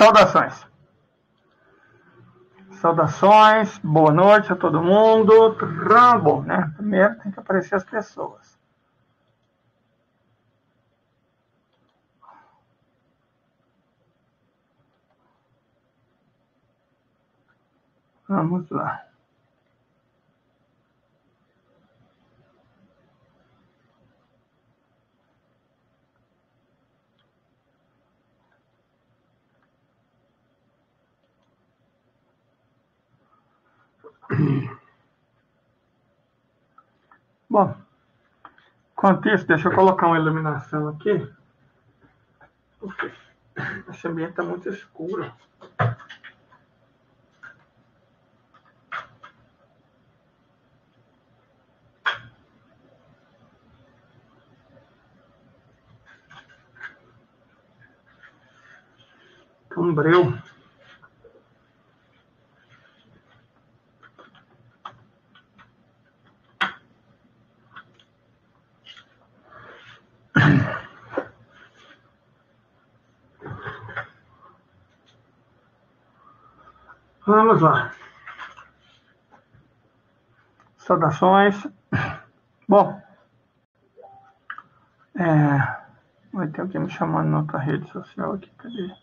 Saudações. Saudações, boa noite a todo mundo. Bom, né? Primeiro tem que aparecer as pessoas. Vamos lá. Bom, enquanto isso, deixa eu colocar uma iluminação aqui. Porque esse ambiente está muito escuro. Um breu. Vamos lá. Saudações. Bom, vai ter alguém me chamando na outra rede social aqui. Cadê?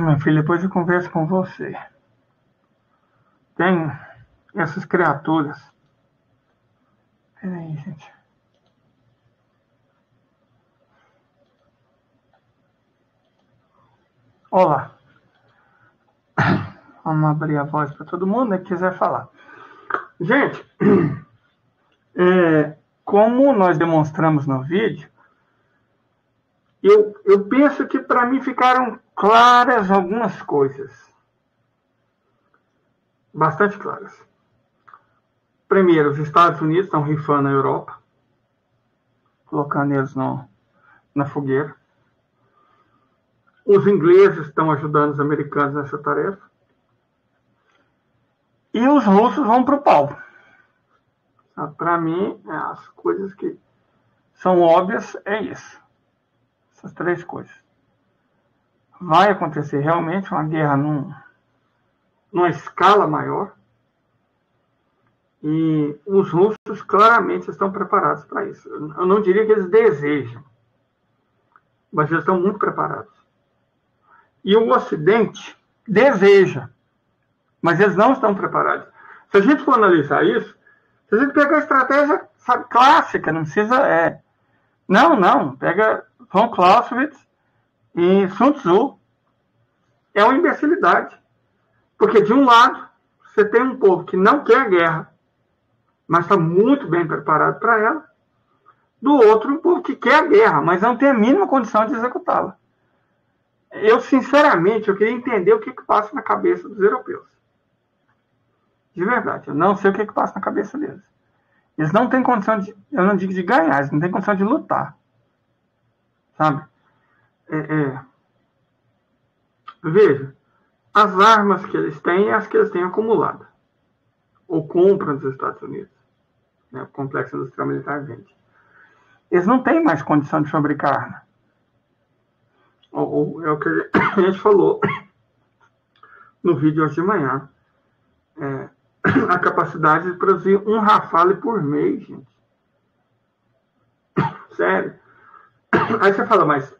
Meu filho, depois eu converso com você. Tem essas criaturas. Peraí, gente. Olá. Vamos abrir a voz para todo mundo que quiser falar. Gente, como nós demonstramos no vídeo, eu penso que para mim ficaram claras algumas coisas. Bastante claras. Primeiro, os Estados Unidos estão rifando a Europa, colocando eles na fogueira. Os ingleses estão ajudando os americanos nessa tarefa. E os russos vão para o pau. Para mim, as coisas que são óbvias é isso. Essas três coisas. Vai acontecer realmente uma guerra numa escala maior. E os russos claramente estão preparados para isso. Eu não diria que eles desejam, mas eles estão muito preparados. E o Ocidente deseja, mas eles não estão preparados. Se a gente for analisar isso, se a gente pegar a estratégia, sabe, clássica, não precisa... Não, pega von Clausewitz e Sun Tzu. É uma imbecilidade. Porque, de um lado, você tem um povo que não quer a guerra, mas está muito bem preparado para ela. Do outro, um povo que quer a guerra, mas não tem a mínima condição de executá-la. Eu, sinceramente, eu queria entender o que passa na cabeça dos europeus. De verdade, eu não sei o que passa na cabeça deles. Eles não têm condição de, eu não digo de ganhar, eles não têm condição de lutar. Sabe? Veja, as armas que eles têm, as que eles têm acumuladas. Ou compram dos Estados Unidos. Né? O complexo industrial militar vende. Eles não têm mais condição de fabricar arma. É o que a gente falou no vídeo hoje de manhã. A capacidade de produzir um Rafale por mês, gente. Sério. Aí você fala, mas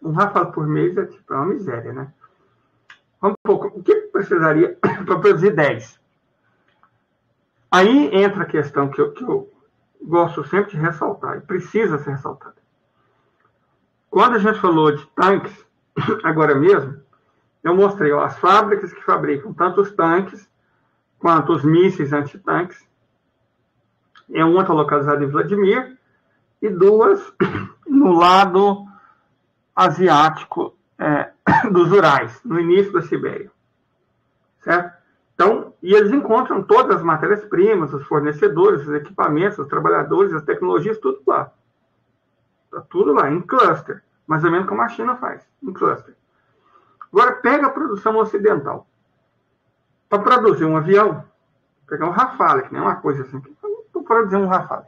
um Rafale por mês é uma miséria, né? Vamos um pouco. O que precisaria para produzir 10? Aí entra a questão que eu gosto sempre de ressaltar, e precisa ser ressaltada. Quando a gente falou de tanques, agora mesmo, eu mostrei as fábricas que fabricam tanto os tanques quanto os mísseis antitanques. Uma está localizada em Vladimir e duas no lado asiático dos Urais, no início da Sibéria. Certo? Então, e eles encontram todas as matérias-primas, os fornecedores, os equipamentos, os trabalhadores, as tecnologias, tudo lá. Está tudo lá, em cluster. Mais ou menos como a China faz, em cluster. Agora, pega a produção ocidental. Para produzir um avião, pegar um Rafale, que nem é uma coisa assim, para produzir um Rafale.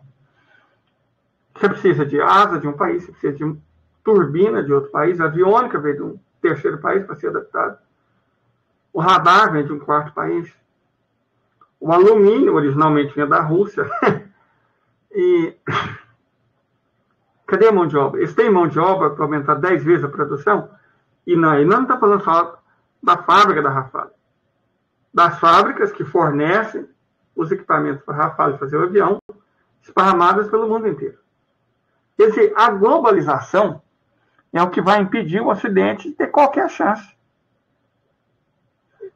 Você precisa de asa de um país, você precisa de turbina de outro país, a aviônica veio de um terceiro país para ser adaptado. O radar vem de um quarto país. O alumínio, originalmente, vinha da Rússia. E cadê a mão de obra? Eles têm mão de obra para aumentar 10 vezes a produção? E não está falando só da fábrica da Rafale. Das fábricas que fornecem os equipamentos para a Rafale fazer o avião, esparramadas pelo mundo inteiro. Quer dizer, a globalização é o que vai impedir o Ocidente de ter qualquer chance.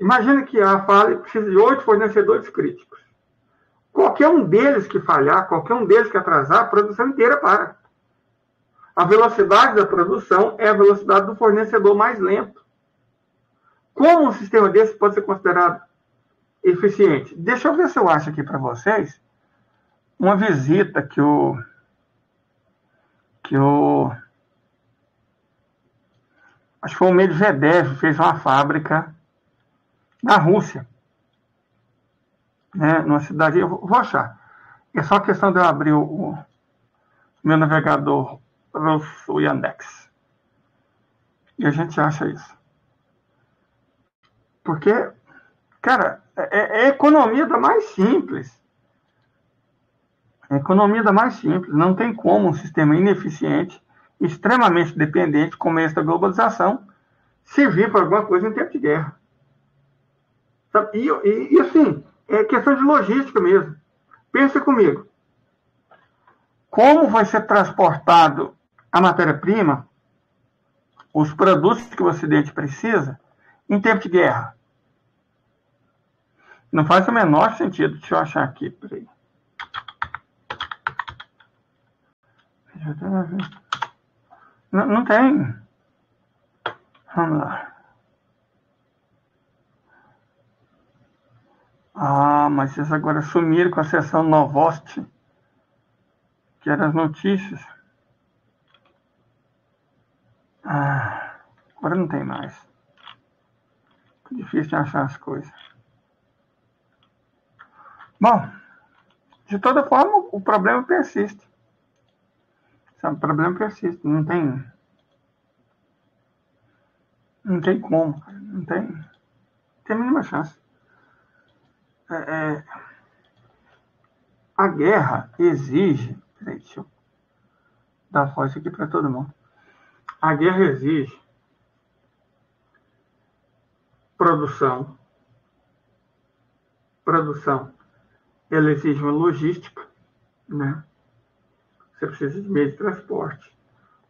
Imagina que a Rafale precisa de 8 fornecedores críticos. Qualquer um deles que falhar, qualquer um deles que atrasar, a produção inteira para. A velocidade da produção é a velocidade do fornecedor mais lento. Como um sistema desse pode ser considerado eficiente? Deixa eu ver se eu acho aqui para vocês uma visita que o acho que foi o Medvedev fez uma fábrica na Rússia, né, numa cidade, eu vou achar. É só questão de eu abrir o meu navegador russo Yandex. E a gente acha isso. Porque, cara, é a economia da mais simples. É a economia da mais simples. Não tem como um sistema ineficiente, extremamente dependente, como esse da globalização, servir para alguma coisa em tempo de guerra. E assim, é questão de logística mesmo. Pensa comigo. Como vai ser transportado a matéria-prima, os produtos que o Ocidente precisa, em tempo de guerra? Não faz o menor sentido. Deixa eu achar aqui. Peraí. Não tem. Vamos lá. Ah, mas vocês agora sumiram com a seção Novosti, que era as notícias. Ah, agora não tem mais. É difícil de achar as coisas. Bom, de toda forma, o problema persiste. Sabe, o problema persiste. Não tem como. Não tem a mínima chance. A guerra exige... Peraí, deixa eu dar voz aqui para todo mundo. A guerra exige produção. Ela exige uma logística, né? Você precisa de meio de transporte,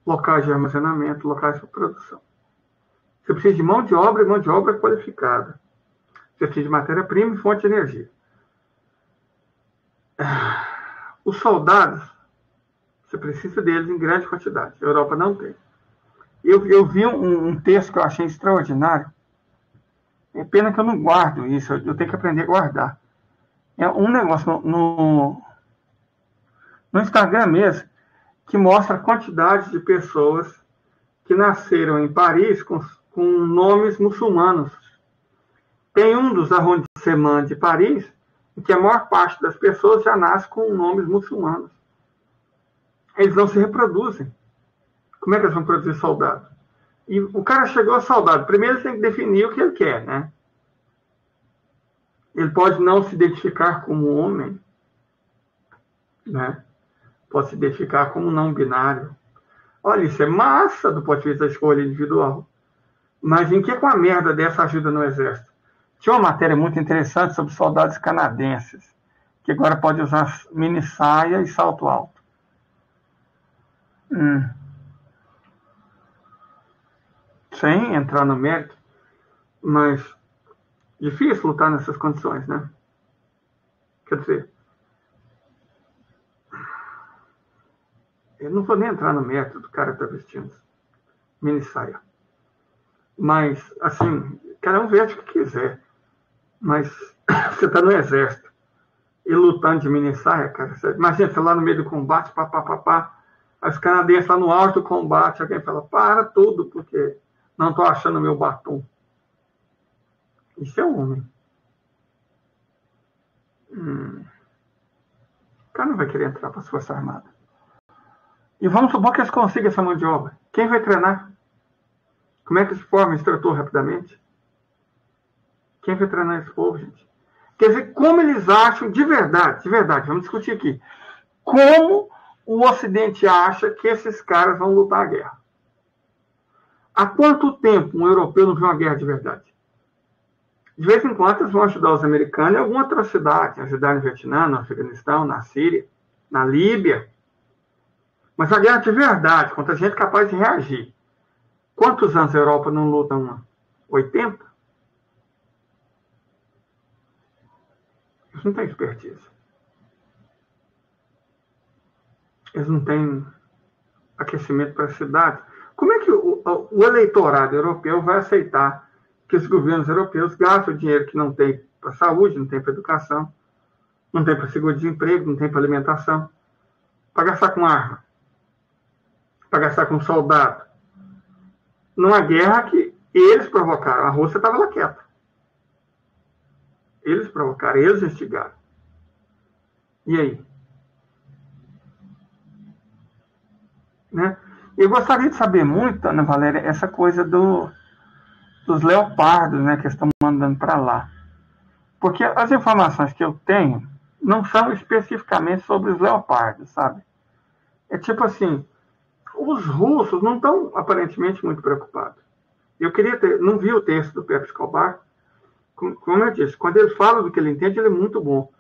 locais de armazenamento, locais para produção. Você precisa de mão de obra e mão de obra qualificada. Você precisa de matéria-prima e fonte de energia. Os soldados, você precisa deles em grande quantidade. A Europa não tem. Eu vi um texto que eu achei extraordinário. É pena que eu não guardo isso. Eu tenho que aprender a guardar. É um negócio no Instagram mesmo, que mostra a quantidade de pessoas que nasceram em Paris com nomes muçulmanos. Tem um dos arrondissements de Paris em que a maior parte das pessoas já nasce com nomes muçulmanos. Eles não se reproduzem. Como é que eles vão produzir soldado? E o cara chegou a soldado. Primeiro ele tem que definir o que ele quer, né? Ele pode não se identificar como homem, né? Pode se identificar como não binário. Olha, isso é massa do ponto de vista da escolha individual. Mas em que uma merda dessa ajuda no exército? Tinha uma matéria muito interessante sobre soldados canadenses, que agora pode usar mini saia e salto alto. Sem entrar no mérito, mas difícil lutar nessas condições, né? Quer dizer, eu não vou nem entrar no mérito do cara que está vestindo mini saia. Mas, assim, cada um veste o que quiser. Mas você está no exército e lutando de mini saia, cara. Imagina você lá no meio do combate, Aí os canadenses lá no alto do combate, alguém fala, para tudo, porque Não estou achando meu batom. Isso é homem. O cara não vai querer entrar para as Forças Armadas. E vamos supor que eles consigam essa mão de obra. Quem vai treinar? Como é que se forma instrutor rapidamente? Quem vai treinar esse povo, gente? Quer dizer, como eles acham de verdade, vamos discutir aqui. Como o Ocidente acha que esses caras vão lutar a guerra? Há quanto tempo um europeu não viu uma guerra de verdade? De vez em quando eles vão ajudar os americanos em alguma atrocidade, ajudar no Vietnã, no Afeganistão, na Síria, na Líbia. Mas a guerra de verdade, contra gente capaz de reagir. Quantos anos a Europa não luta uma? 80? Eles não têm expertise. Eles não têm aquecimento para a cidade. Como é que o eleitorado europeu vai aceitar que os governos europeus gastam dinheiro que não tem para saúde, não tem para educação, não tem para seguro-desemprego, não tem para alimentação, para gastar com arma, para gastar com soldado, numa guerra que eles provocaram? A Rússia estava lá quieta. Eles provocaram, eles instigaram. E aí? Né? Eu gostaria de saber muito, Ana Valéria, essa coisa dos leopardos, né, que estão mandando para lá. Porque as informações que eu tenho não são especificamente sobre os leopardos, sabe? É tipo assim, os russos não estão aparentemente muito preocupados. Eu não vi o texto do Pepe Escobar. Como eu disse, quando ele fala do que ele entende, ele é muito bom.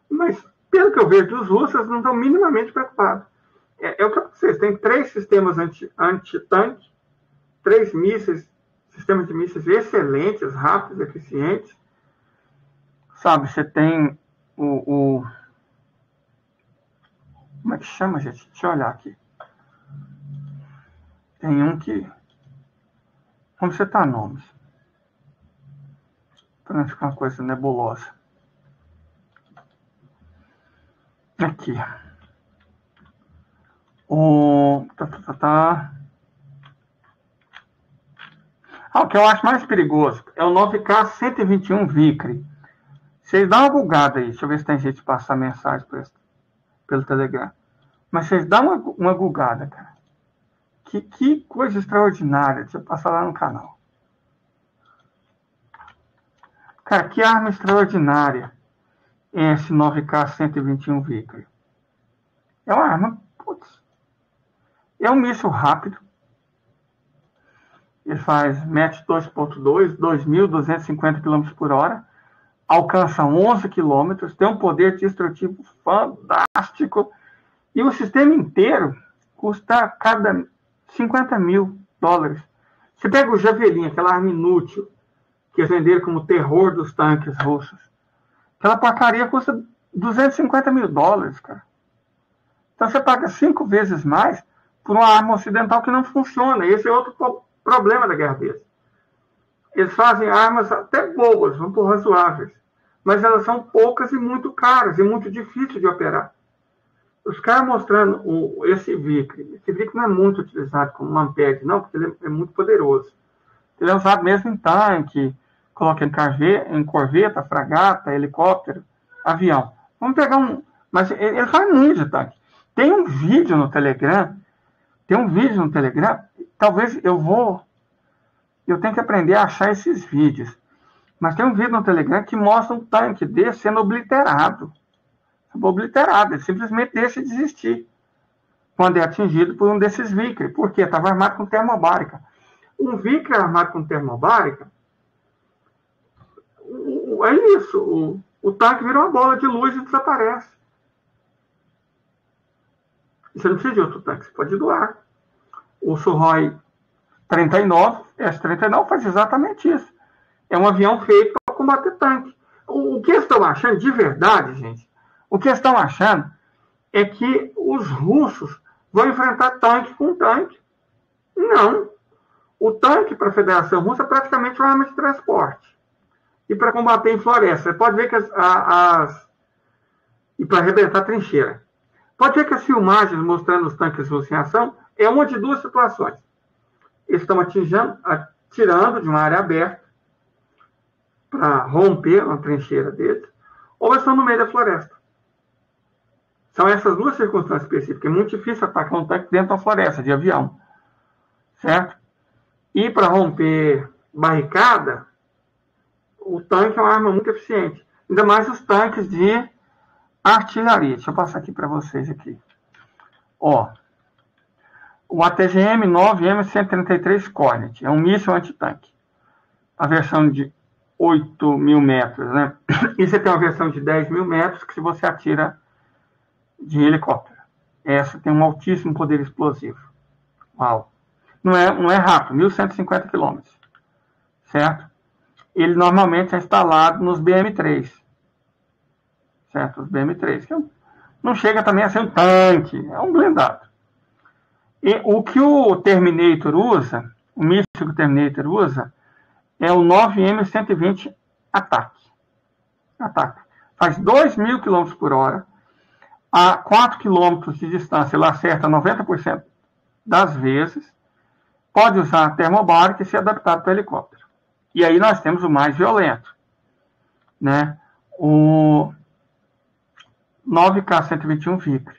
Mas, pelo que eu vejo, os russos não estão minimamente preocupados. É o que eu vocês tem 3 sistemas anti-tanque, 3 sistemas de mísseis excelentes, rápidos, eficientes. Sabe, você tem como é que chama, gente? Deixa eu olhar aqui. Tem um que... Vamos citar nomes, para não ficar uma coisa nebulosa. Aqui. O que eu acho mais perigoso é o 9K121 Vicre. Vocês dão uma bugada aí. Deixa eu ver se tem jeito de passar mensagem pelo Telegram. Mas vocês dão uma bugada, cara. Que coisa extraordinária. Deixa eu passar lá no canal. Cara, que arma extraordinária é esse 9K121 Vicre. É uma arma, putz. É um míssil rápido. Ele faz Mach 2.2, 2.250 km por hora. Alcança 11 km. Tem um poder destrutivo fantástico. E o sistema inteiro custa cada $50 mil. Você pega o Javelin, aquela arma inútil, que eles venderam como o terror dos tanques russos. Aquela porcaria custa $250 mil, cara. Então você paga 5 vezes mais por uma arma ocidental que não funciona. Esse é outro problema da guerra deles. Eles fazem armas até boas, vamos por razoáveis, mas elas são poucas e muito caras e muito difíceis de operar. Os caras mostrando esse Vicre não é muito utilizado como Lamped, não, porque ele é muito poderoso. Ele é usado mesmo em tanque, coloca em corveta, fragata, helicóptero, avião. Vamos pegar mas ele faz muito de tanque. Tem um vídeo no Telegram, talvez eu tenho que aprender a achar esses vídeos. Mas tem um vídeo no Telegram que mostra um tanque desse sendo obliterado. Ele simplesmente deixa de existir quando é atingido por um desses Vicre. Por quê? Estava armado com termobárica. Um Vicre armado com termobárica, é isso. O tanque vira uma bola de luz e desaparece. Você não precisa de outro tanque, você pode doar. O Sukhoi 39, S-39 faz exatamente isso. É um avião feito para combater tanque. O que eles estão achando, de verdade, gente, o que eles estão achando é que os russos vão enfrentar tanque com tanque. Não. O tanque para a Federação Russa é praticamente uma arma de transporte. E para combater em floresta. Você pode ver que e para arrebentar a trincheira. Pode ver que as filmagens mostrando os tanques russos em ação é uma de 2 situações. Eles estão tirando de uma área aberta para romper uma trincheira deles, ou eles estão no meio da floresta. São essas duas circunstâncias específicas. É muito difícil atacar um tanque dentro da floresta, de avião. Certo? E para romper barricada, o tanque é uma arma muito eficiente. Ainda mais os tanques de artilharia. Deixa eu passar aqui para vocês aqui. Ó, o ATGM-9M133 Cornet é um míssil antitanque. A versão de 8.000 metros, né? E você tem uma versão de 10.000 metros que se você atira de helicóptero. Essa tem um altíssimo poder explosivo. Uau! Não é rápido, 1.150 km. Certo? Ele normalmente é instalado nos BM3. Certo? Os BM3, que não chega também a ser um tanque, é um blindado. E o que o Terminator usa, o míssil que o Terminator usa, é o 9M120 Ataque. Faz 2.000 km por hora, a 4 km de distância, ele acerta 90% das vezes, pode usar termobárica e ser adaptado para helicóptero. E aí nós temos o mais violento, né? O 9K121 Vicre,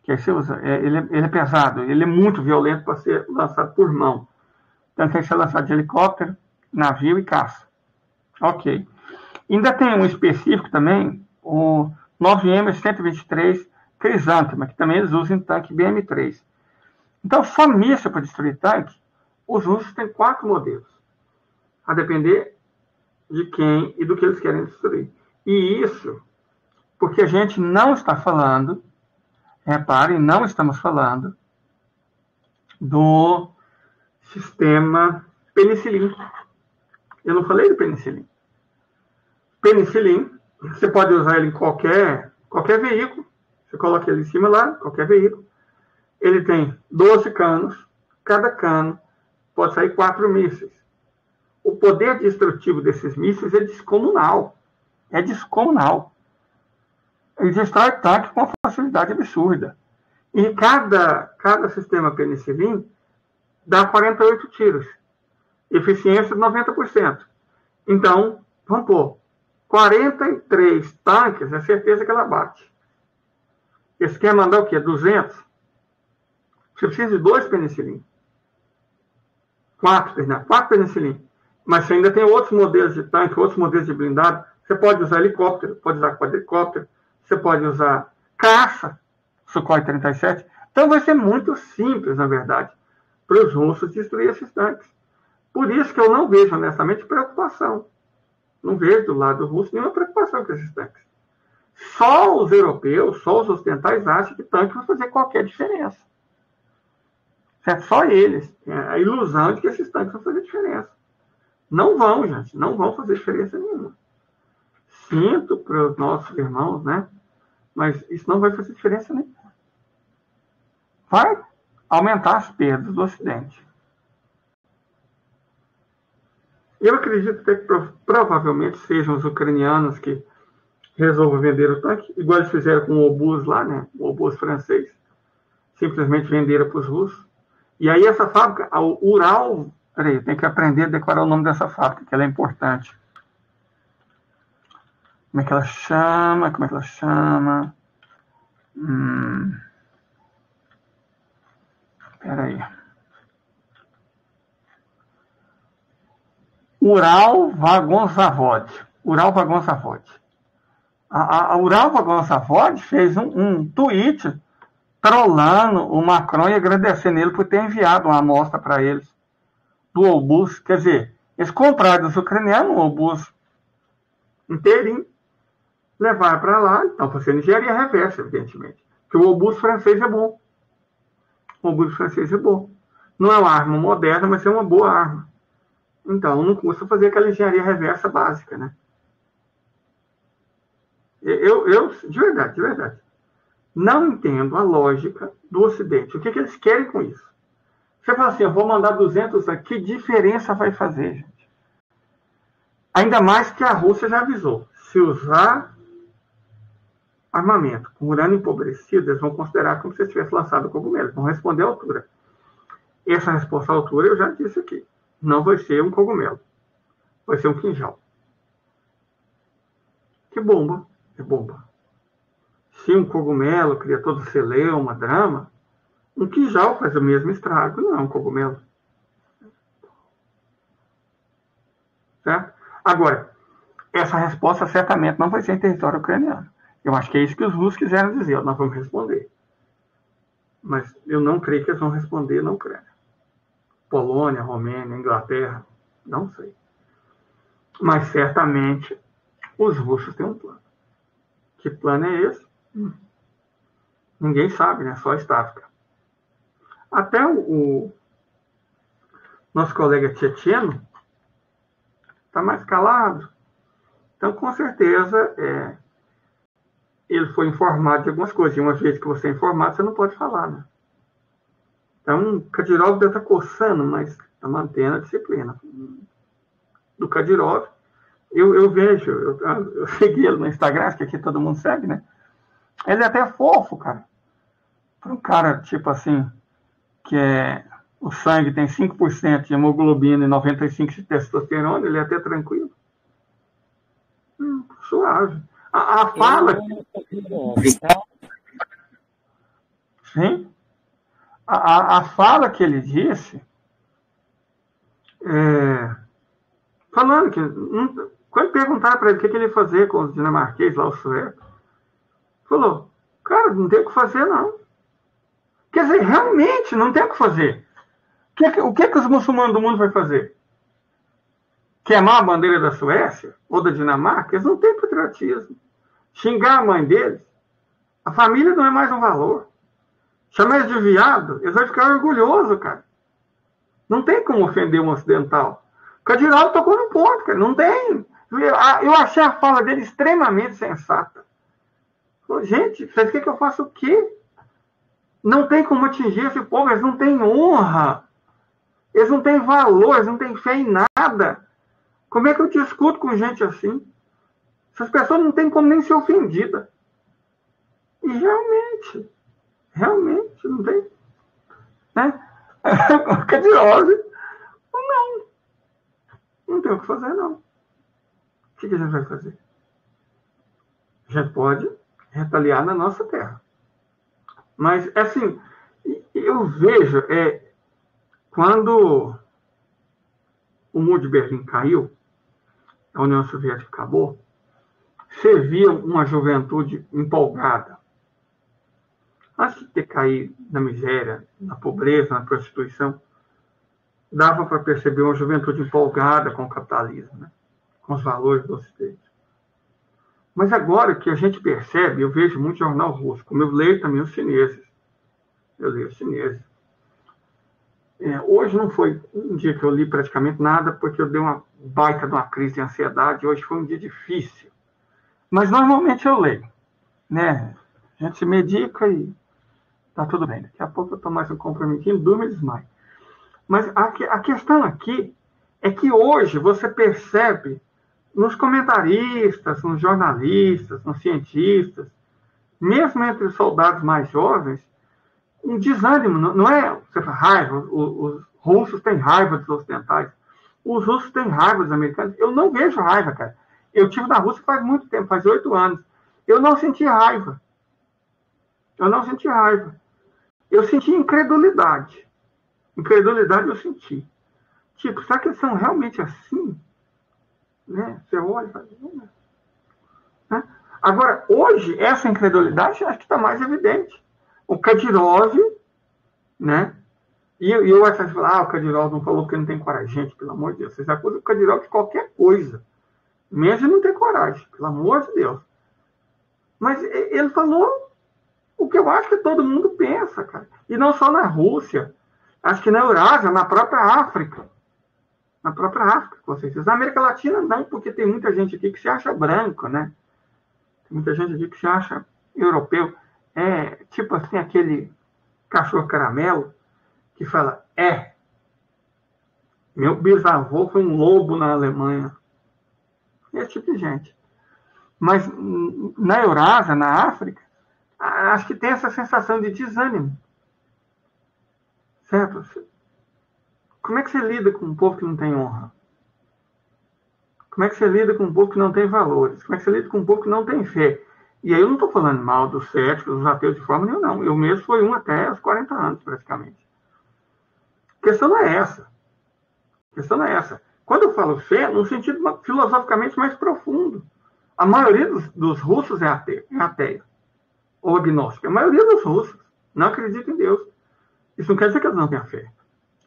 que aí você usa, ele é pesado, ele é muito violento para ser lançado por mão. Então tem que ser lançado de helicóptero, navio e caça. Ok. Ainda tem um específico também, o 9M123 Crisântema, que também eles usam em tanque BM3. Então, só míssil para destruir tanque, os russos têm 4 modelos, a depender de quem e do que eles querem destruir. E isso porque a gente não está falando, reparem, não estamos falando do sistema penicilin. Eu não falei do penicilin. Penicilin, você pode usar ele em qualquer veículo. Você coloca ele em cima lá, qualquer veículo. Ele tem 12 canos. Cada cano pode sair 4 mísseis. O poder destrutivo desses mísseis é descomunal. É descomunal. Ele destrói tanque com uma facilidade absurda. E cada sistema penicilin dá 48 tiros. Eficiência de 90%. Então, vamos pôr, 43 tanques, é certeza que ela bate. Esse quer mandar o quê? 200? Você precisa de 2 penicilin. 4 penicilin. Mas você ainda tem outros modelos de tanque, outros modelos de blindado. Você pode usar helicóptero, pode usar quadricóptero, você pode usar caça, Sukhoi 37. Então vai ser muito simples, na verdade, para os russos destruir esses tanques. Por isso que eu não vejo, honestamente, preocupação. Não vejo do lado russo nenhuma preocupação com esses tanques. Só os europeus, só os ocidentais acham que tanque vai fazer qualquer diferença. Certo? Só eles têm a ilusão de que esses tanques vão fazer diferença. Não vão, gente. Não vão fazer diferença nenhuma. Sinto para os nossos irmãos, né? Mas isso não vai fazer diferença nenhuma. Vai aumentar as perdas do Ocidente. Eu acredito que provavelmente sejam os ucranianos que resolvam vender o tanque, igual eles fizeram com o obus lá, né? O obus francês. Simplesmente venderam para os russos. E aí essa fábrica, a Ural... Peraí, tem que aprender a decorar o nome dessa fábrica, que ela é importante. Como é que ela chama? Peraí. Ural Vagon Zavod. A Ural Vagon Zavod fez um tweet trollando o Macron e agradecendo ele por ter enviado uma amostra para eles do obus. Quer dizer, eles compraram dos ucranianos um obus inteirinho, levaram para lá, então fazendo engenharia reversa, evidentemente. Porque o obus francês é bom. Não é uma arma moderna, mas é uma boa arma. Então, não custa fazer aquela engenharia reversa básica, né? Eu de verdade, não entendo a lógica do Ocidente. O que eles querem com isso? Você fala assim, eu vou mandar 200 aqui, que diferença vai fazer, gente? Ainda mais que a Rússia já avisou. Se usar armamento com urânio empobrecido, eles vão considerar como se tivesse lançado o cogumelo. Vão responder à altura. Essa resposta à altura eu já disse aqui. não vai ser um cogumelo. Vai ser um quinjal. Que bomba. É bomba. Se um cogumelo cria todo celeuma, drama, um quinjal faz o mesmo estrago. Não é um cogumelo. Certo? Agora, essa resposta certamente não vai ser em território ucraniano. Eu acho que é isso que os russos quiseram dizer. Nós vamos responder. Mas eu não creio que eles vão responder na Ucrânia. Polônia, Romênia, Inglaterra, não sei. Mas certamente os russos têm um plano. Que plano é esse? Ninguém sabe, né? Só a estática. Até o nosso colega tchetcheno está mais calado. Então, com certeza, ele foi informado de algumas coisas. E uma vez que você é informado, você não pode falar, né? Então, o Kadyrov deve estar coçando, mas está mantendo a disciplina. Do Kadyrov, eu vejo, eu segui ele no Instagram, acho que aqui todo mundo segue, né? Ele é até fofo, cara. Para um cara, tipo assim, que o sangue tem 5% de hemoglobina e 95% de testosterona, ele é até tranquilo. Suave. A fala... Sim. A fala que ele disse, falando que... Quando perguntaram para ele o que ele ia fazer com os dinamarqueses lá, os suecos, falou, cara, não tem o que fazer, não. Quer dizer, realmente não tem o que fazer. O que os muçulmanos do mundo vão fazer? Queimar a bandeira da Suécia ou da Dinamarca? Eles não têm patriotismo. Xingar a mãe deles? A família não é mais um valor. Chamar eles de viado? Eles vão ficar orgulhosos, cara. Não tem como ofender um ocidental. O Kadyrov tocou no ponto, cara. Não tem. Eu achei a fala dele extremamente sensata. Falei, gente, vocês querem que eu faça o quê? Não tem como atingir esse povo. Eles não têm honra. Eles não têm valor. Eles não têm fé em nada. Como é que eu discuto com gente assim? Essas pessoas não têm como nem ser ofendidas. E realmente, não tem. Né? O Kadyrov, não tem o que fazer, não. O que a gente vai fazer? A gente pode retaliar na nossa terra. Mas, assim, eu vejo, quando o muro de Berlim caiu, a União Soviética acabou, você via uma juventude empolgada. Antes de ter caído na miséria, na pobreza, na prostituição, dava para perceber uma juventude empolgada com o capitalismo, né? Com os valores do Ocidente. Mas agora que a gente percebe, eu vejo muito jornal russo, como eu leio também os chineses. Eu leio os chineses. Hoje não foi um dia que eu li praticamente nada, porque eu dei uma baita de uma crise de ansiedade. Hoje foi um dia difícil. Mas normalmente eu leio, né? A gente se medica e tá tudo bem. Daqui a pouco eu tomo mais um comprometinho, durmo e desmaio. Mas a questão aqui é que hoje você percebe nos comentaristas, nos jornalistas, nos cientistas, mesmo entre os soldados mais jovens, um desânimo. Não é você fala, raiva, os russos têm raiva dos ocidentais, os russos têm raiva dos americanos. Eu não vejo raiva, cara. Eu estive na Rússia faz muito tempo, faz 8 anos. Eu não senti raiva. Eu senti incredulidade. Incredulidade eu senti. Tipo, será que eles são realmente assim? Né? Você olha e fala... Né? Agora, hoje, essa incredulidade acho que está mais evidente. O Kadyrov, né? E eu acho que o Kadyrov não falou porque não tem coragem. Gente, pelo amor de Deus, vocês acusam o Kadyrov de qualquer coisa. Mesmo não ter coragem, pelo amor de Deus. Mas ele falou o que eu acho que todo mundo pensa, cara. E não só na Rússia. Acho que na Eurásia, na própria África. Na própria África, com vocês. Na América Latina, não, porque tem muita gente aqui que se acha branco, né? Tem muita gente aqui que se acha europeu. Tipo assim, aquele cachorro caramelo que fala, meu bisavô foi um lobo na Alemanha. Esse tipo de gente. Mas na Eurásia, na África, acho que tem essa sensação de desânimo. Certo? Como é que você lida com um povo que não tem honra? Como é que você lida com um povo que não tem valores? Como é que você lida com um povo que não tem fé? E aí eu não estou falando mal dos céticos, dos ateus de forma nenhuma, não. Eu mesmo fui um até os 40 anos, praticamente. A questão não é essa. A questão não é essa. Quando eu falo fé, num sentido filosoficamente mais profundo. A maioria dos russos é ateia ou agnóstica. A maioria dos russos não acredita em Deus. Isso não quer dizer que eles não tenham fé.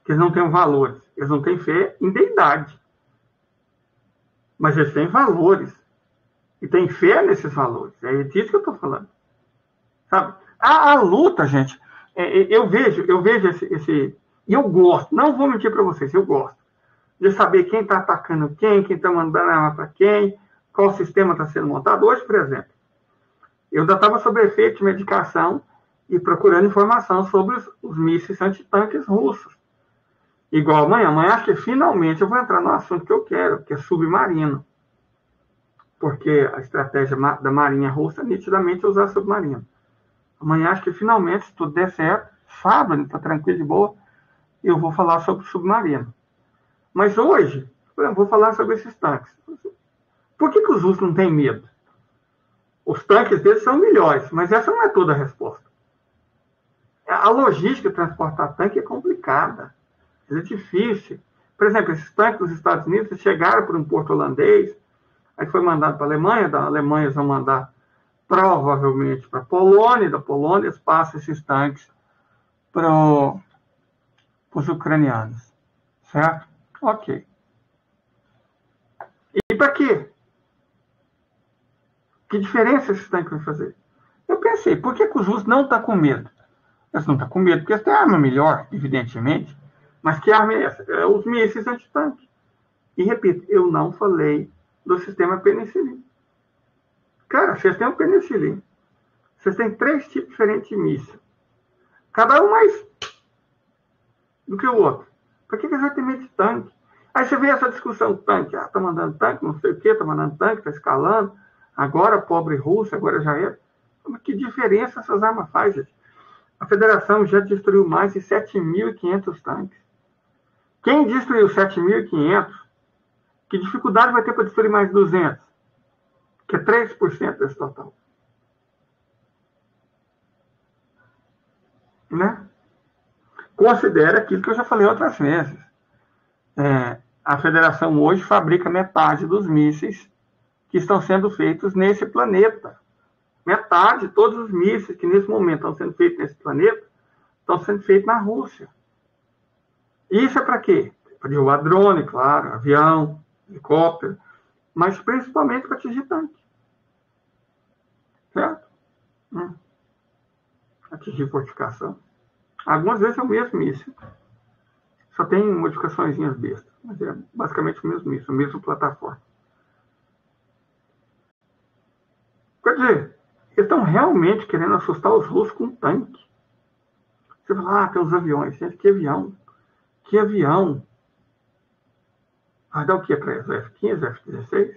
Que eles não tenham valores. Eles não têm fé em deidade. Mas eles têm valores. E têm fé nesses valores. É disso que eu estou falando. Sabe? A luta, gente, eu vejo esse... E eu gosto, não vou mentir para vocês, eu gosto de saber quem está atacando quem está mandando arma para quem, qual sistema está sendo montado. Hoje, por exemplo, eu ainda estava sob efeito de medicação e procurando informação sobre os mísseis antitanques russos. Igual amanhã. Amanhã acho que finalmente eu vou entrar no assunto que eu quero, que é submarino. Porque a estratégia da marinha russa nitidamente é usar submarino. Amanhã acho que finalmente, se tudo der certo, sábado, está tranquilo de boa, eu vou falar sobre submarino. Mas hoje, eu vou falar sobre esses tanques. Por que os russos não têm medo? Os tanques deles são melhores, mas essa não é toda a resposta. A logística de transportar tanque é complicada. É difícil. Por exemplo, esses tanques dos Estados Unidos chegaram por um porto holandês, aí foi mandado para a Alemanha, da Alemanha eles vão mandar provavelmente para a Polônia, da Polônia eles passam esses tanques para os ucranianos. Certo? Ok. E para quê? Que diferença esses tanques vão fazer? Eu pensei, por que os russos não estão com medo? Eles não estão com medo porque eles têm arma melhor, evidentemente. Mas que arma é essa? É os mísseis antitanques. E repito, eu não falei do sistema penicilina. Cara, vocês têm o penicilina. Vocês têm 3 tipos diferentes de míssil. Cada um mais do que o outro. Por que eles vão ter medo de tanque? Aí você vê essa discussão, tanque. Ah, tá mandando tanque, não sei o quê, tá mandando tanque, tá escalando. Agora, pobre Rússia, agora já é. Mas que diferença essas armas fazem, gente? A Federação já destruiu mais de 7.500 tanques. Quem destruiu 7.500, que dificuldade vai ter para destruir mais 200? Que é 3% desse total. Né? Considera aquilo que eu já falei outras vezes. A Federação hoje fabrica metade dos mísseis que estão sendo feitos nesse planeta. Metade de todos os mísseis que nesse momento estão sendo feitos nesse planeta estão sendo feitos na Rússia. Isso é para quê? Para derrubar drone, claro, avião, helicóptero, mas principalmente para atingir tanque. Certo? Atingir fortificação. Algumas vezes é o mesmo míssil. Só tem modificaçõezinhas bestas, mas é basicamente o mesmo míssil, a mesma plataforma. Quer dizer, eles estão realmente querendo assustar os russos com um tanque. Você fala, tem os aviões. Gente, que avião? Que avião? Vai dar o que para eles? F-15, F-16?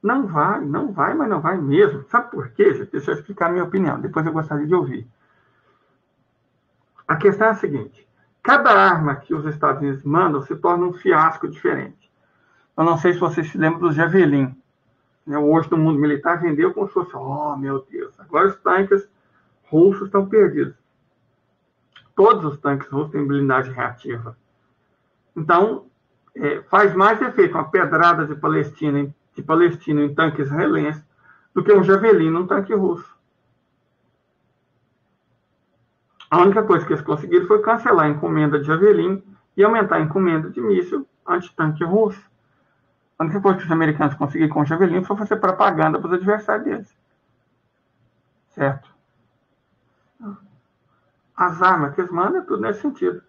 Não vai, mas não vai mesmo. Sabe por quê, gente? Deixa eu explicar a minha opinião. Depois eu gostaria de ouvir. A questão é a seguinte. Cada arma que os Estados Unidos mandam se torna um fiasco diferente. Eu não sei se vocês se lembram do Javelin. Hoje, no mundo militar, vendeu como se fosse, meu Deus, agora os tanques russos estão perdidos. Todos os tanques russos têm blindagem reativa. Então, faz mais efeito uma pedrada de Palestina em tanque israelense do que um Javelin num tanque russo. A única coisa que eles conseguiram foi cancelar a encomenda de Javelin e aumentar a encomenda de míssil antitanque russo. A única coisa que os americanos conseguiram com o Javelin foi fazer propaganda para os adversários deles. Certo? As armas que eles mandam é tudo nesse sentido.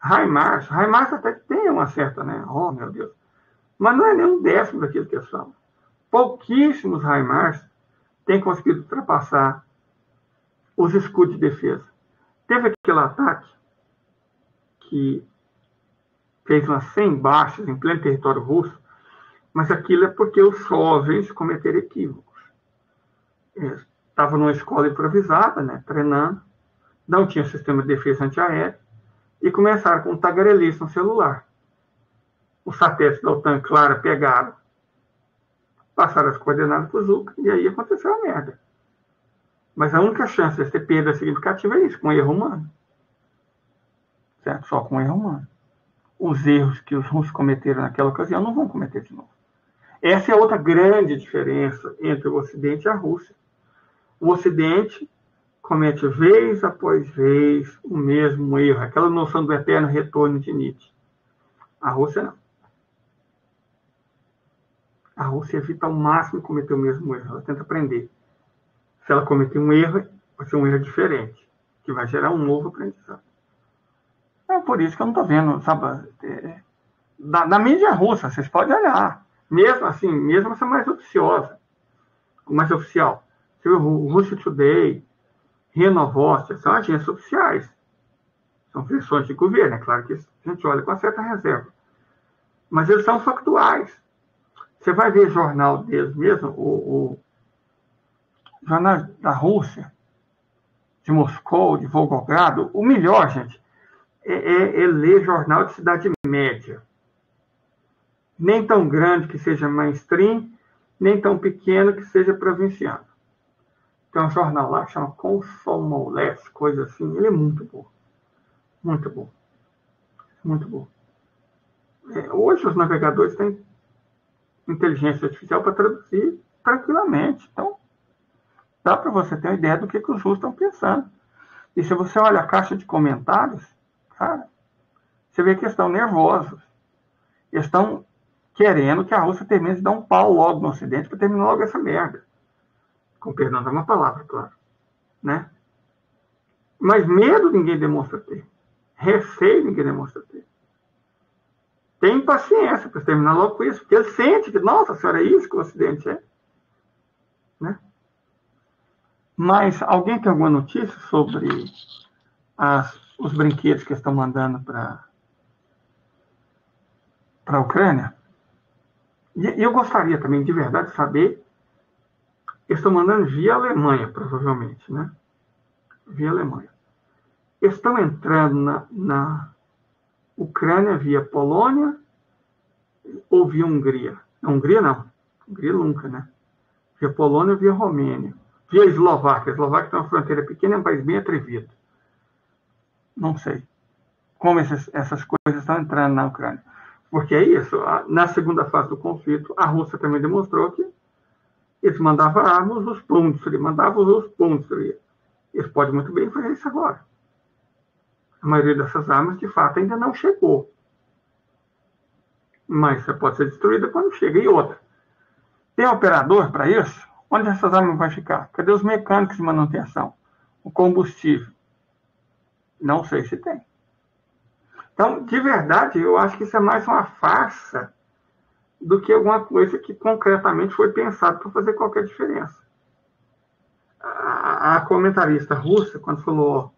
HIMARS até que tem uma certa, né? Oh, meu Deus. Mas não é nem um décimo daquilo que eles falam. Pouquíssimos HIMARS têm conseguido ultrapassar os escudos de defesa. Teve aquele ataque que fez umas 100 baixas em pleno território russo, mas aquilo é porque os jovens cometeram equívocos. Eles estavam numa escola improvisada, né, treinando, não tinha sistema de defesa antiaérea, e começaram com um tagarelice no celular. Os satélites da OTAN, claro, pegaram, passaram as coordenadas para o Zucca, e aí aconteceu a merda. Mas a única chance de ter perda significativa é isso, com erro humano. Certo? Só com erro humano. Os erros que os russos cometeram naquela ocasião não vão cometer de novo. Essa é outra grande diferença entre o Ocidente e a Rússia. O Ocidente comete vez após vez o mesmo erro, aquela noção do eterno retorno de Nietzsche. A Rússia não. A Rússia evita ao máximo cometer o mesmo erro, ela tenta aprender. Se ela cometer um erro, vai ser um erro diferente, que vai gerar um novo aprendizado. É por isso que eu não estou vendo, sabe, da mídia russa, vocês podem olhar, mesmo assim, mesmo essa mais oficiosa, mais oficial. Você vê o Russia Today, Renovost, são agências oficiais, são versões de governo, é claro que a gente olha com certa reserva, mas eles são factuais. Você vai ver jornal deles mesmo, o jornal da Rússia, de Moscou, de Volgogrado, o melhor, gente, é ler jornal de cidade média. Nem tão grande que seja mainstream, nem tão pequeno que seja provinciano. Tem um jornal lá que chama Komsomolets, coisa assim. Ele é muito bom. Muito bom. Muito bom. Hoje os navegadores têm inteligência artificial para traduzir tranquilamente. Então, dá para você ter uma ideia do que os russos estão pensando. E se você olha a caixa de comentários, cara, você vê que eles estão nervosos. Eles estão querendo que a Rússia termine de dar um pau logo no Ocidente para terminar logo essa merda. Com perdão de uma palavra, claro. Né? Mas medo ninguém demonstra ter. Receio ninguém demonstra ter. Tem paciência para terminar logo com isso, porque ele sente que, nossa senhora, é isso que o Ocidente é. Né? Mas alguém tem alguma notícia sobre os brinquedos que estão mandando para a Ucrânia? E eu gostaria também, de verdade, de saber. Eles estão mandando via Alemanha, provavelmente, né? Via Alemanha. Eles estão entrando na Ucrânia via Polônia ou via Hungria? Não, Hungria não. Hungria nunca, né? Via Polônia ou via Romênia? Via Eslováquia. A Eslováquia tem uma fronteira pequena, é um país bem atrevido. Não sei como essas coisas estão entrando na Ucrânia. Porque é isso. Na segunda fase do conflito, a Rússia também demonstrou que eles mandavam armas, os pontos. Eles podem muito bem fazer isso agora. A maioria dessas armas, de fato, ainda não chegou. Mas você pode ser destruída quando chega. E outra, tem operador para isso? Onde essas armas vão ficar? Cadê os mecânicos de manutenção? O combustível? Não sei se tem. Então, de verdade, eu acho que isso é mais uma farsa do que alguma coisa que concretamente foi pensado para fazer qualquer diferença. A comentarista russa, quando falou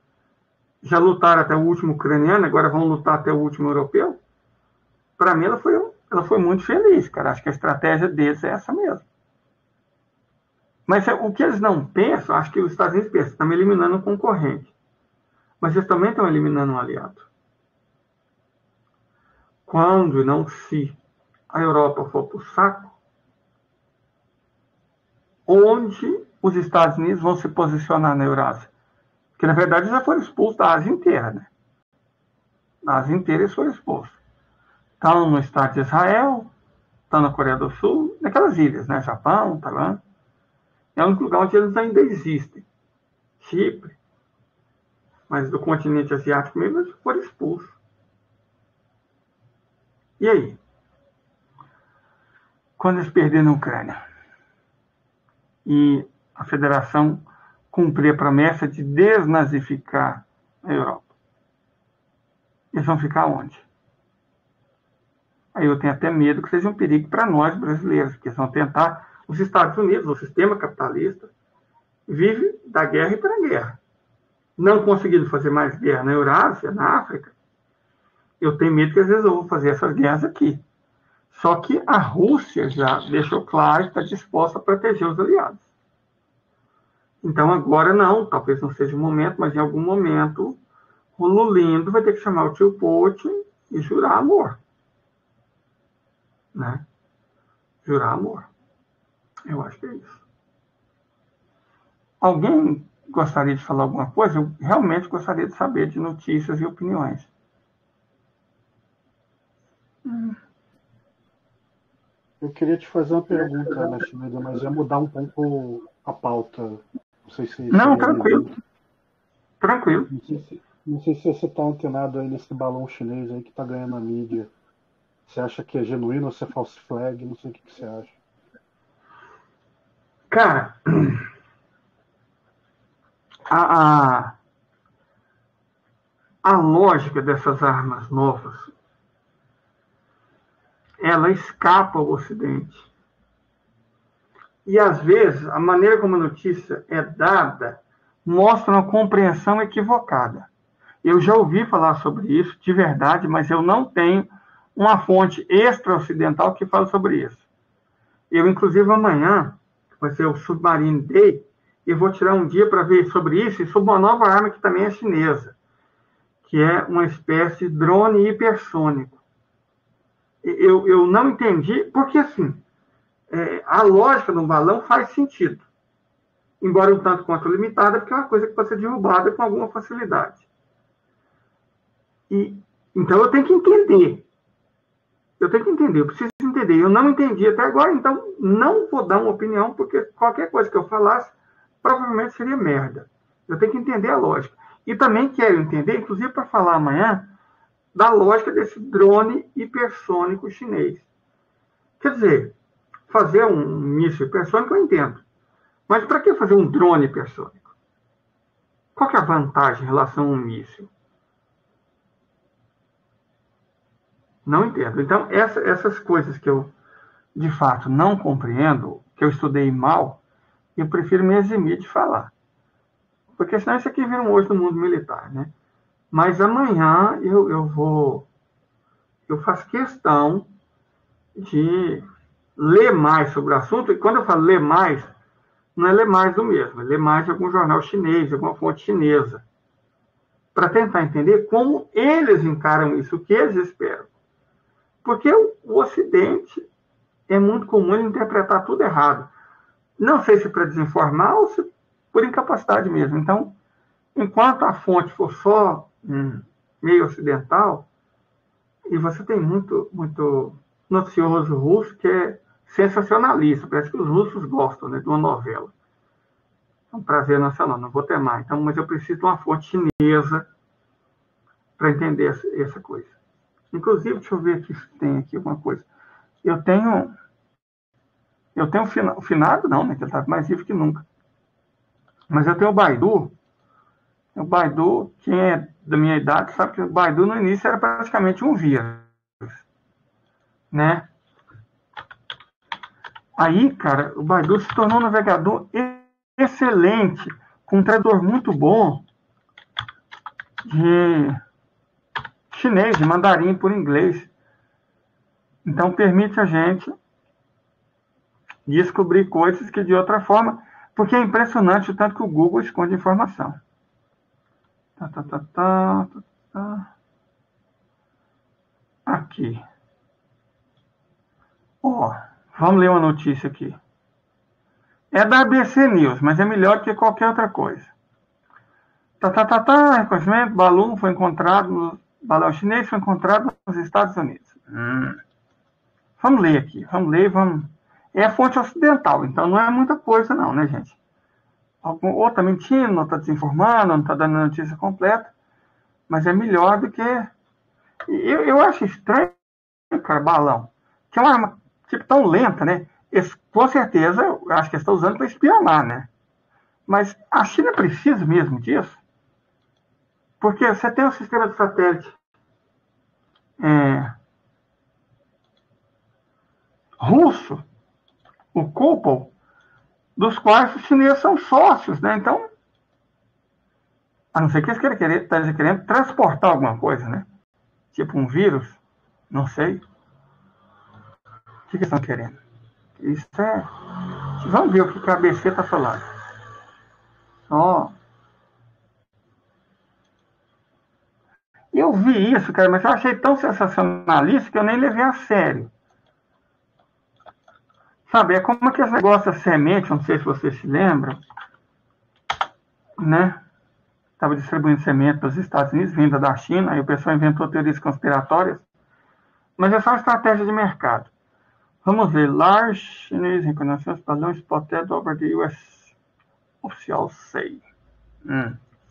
já lutaram até o último ucraniano, agora vão lutar até o último europeu, para mim ela foi muito feliz, cara. Acho que a estratégia deles é essa mesmo. Mas o que eles não pensam, acho que os Estados Unidos pensam, estão eliminando um concorrente. Mas eles também estão eliminando um aliado. Quando e não se a Europa for para o saco, onde os Estados Unidos vão se posicionar na Eurásia? Porque, na verdade, já foram expulsos da Ásia inteira, né? Da Ásia inteira eles foram expulsos. Estão no Estado de Israel, estão na Coreia do Sul, naquelas ilhas, né? Japão, Taiwan. É o único lugar onde eles ainda existem. Chipre. Mas do continente asiático mesmo, eles foram expulsos. E aí? Quando eles perderam a Ucrânia e a Federação cumprir a promessa de desnazificar a Europa, eles vão ficar onde? Aí eu tenho até medo que seja um perigo para nós brasileiros, porque eles vão tentar. Os Estados Unidos, o sistema capitalista, vive da guerra e para a guerra. Não conseguindo fazer mais guerra na Eurásia, na África, eu tenho medo que às vezes eu vou fazer essas guerras aqui. Só que a Rússia já deixou claro que está disposta a proteger os aliados. Então agora não, talvez não seja o momento, mas em algum momento o Lulindo vai ter que chamar o tio Putin e jurar amor. Né? Jurar amor. Eu acho que é isso. Alguém gostaria de falar alguma coisa? Eu realmente gostaria de saber de notícias e opiniões. Eu queria te fazer uma pergunta, Mestre Meda, mas ia mudar um pouco a pauta. Não sei se Não, seria tranquilo. livre. Tranquilo. Não sei se você está antenado aí nesse balão chinês aí que está ganhando a mídia. Você acha que é genuíno ou se é false flag? Não sei o que você acha. Cara, a lógica dessas armas novas, ela escapa ao Ocidente. E, às vezes, a maneira como a notícia é dada mostra uma compreensão equivocada. Eu já ouvi falar sobre isso, de verdade, mas eu não tenho uma fonte extra-ocidental que fale sobre isso. Eu, inclusive, amanhã, vai ser o Submarine Day, e vou tirar um dia para ver sobre isso e sobre uma nova arma que também é chinesa, que é uma espécie de drone hipersônico. Eu não entendi, porque, assim, a lógica do balão faz sentido, embora um tanto quanto limitada, porque é uma coisa que pode ser derrubada com alguma facilidade. Então eu tenho que entender. Eu preciso entender. Eu não entendi até agora, então não vou dar uma opinião, porque qualquer coisa que eu falasse provavelmente seria merda. Eu tenho que entender a lógica. E também quero entender, inclusive para falar amanhã, da lógica desse drone hipersônico chinês. Quer dizer, fazer um míssil hipersônico eu entendo. Mas para que fazer um drone hipersônico? Qual que é a vantagem em relação a um míssil? Não entendo. Então, essas coisas que eu, de fato, não compreendo, que eu estudei mal, eu prefiro me eximir de falar. Porque senão isso aqui vira um hoje no mundo militar, né? Mas amanhã eu faço questão de ler mais sobre o assunto. E quando eu falo ler mais, não é ler mais do mesmo, é ler mais de algum jornal chinês, de alguma fonte chinesa, para tentar entender como eles encaram isso, o que eles esperam. Porque o Ocidente é muito comum ele interpretar tudo errado. Não sei se para desinformar ou se por incapacidade mesmo. Então, enquanto a fonte for só meio ocidental, e você tem muito noticioso russo que é sensacionalista, parece que os russos gostam, né, de uma novela. É um prazer nacional, não vou ter mais. Então, mas eu preciso de uma fonte chinesa para entender essa coisa. Inclusive, deixa eu ver aqui se tem aqui alguma coisa. Eu tenho o finado, não, né? Que ele está mais vivo que nunca. Mas eu tenho o Baidu. O Baidu, quem é da minha idade, sabe que o Baidu no início era praticamente um vírus. Né? Aí, cara, o Baidu se tornou um navegador excelente, com um tradutor muito bom de chinês, de mandarim por inglês. Então, permite a gente descobrir coisas que de outra forma, porque é impressionante o tanto que o Google esconde informação. Aqui. Vamos ler uma notícia aqui. É da ABC News, mas é melhor que qualquer outra coisa. Reconhecimento, balão foi encontrado, balão chinês foi encontrado nos Estados Unidos. Vamos ler aqui, vamos. É a fonte ocidental, então não é muita coisa não, né, gente? Ou está mentindo, ou está desinformando, não está dando a notícia completa, mas é melhor do que... Eu acho estranho, cara, balão, que é uma arma tipo tão lenta, né? Com certeza, eu acho que eles estão usando para espionar, né? Mas a China precisa mesmo disso? Porque você tem um sistema de satélite russo, o Kupol, dos quais os chineses são sócios, né? Então, a não ser que eles estejam querendo transportar alguma coisa, né? Tipo um vírus, não sei. O que eles estão querendo? Isso é... Vamos ver o que a ABC está falando. eu vi isso, cara, mas eu achei tão sensacionalista que eu nem levei a sério. Sabe, é como aqueles negócios da semente, não sei se vocês se lembram, né? Estava distribuindo semente para os Estados Unidos, vinda da China, aí o pessoal inventou teorias conspiratórias, mas é só uma estratégia de mercado. Vamos ver. Large Chinese reconnaissance balloon spotted over the US official say.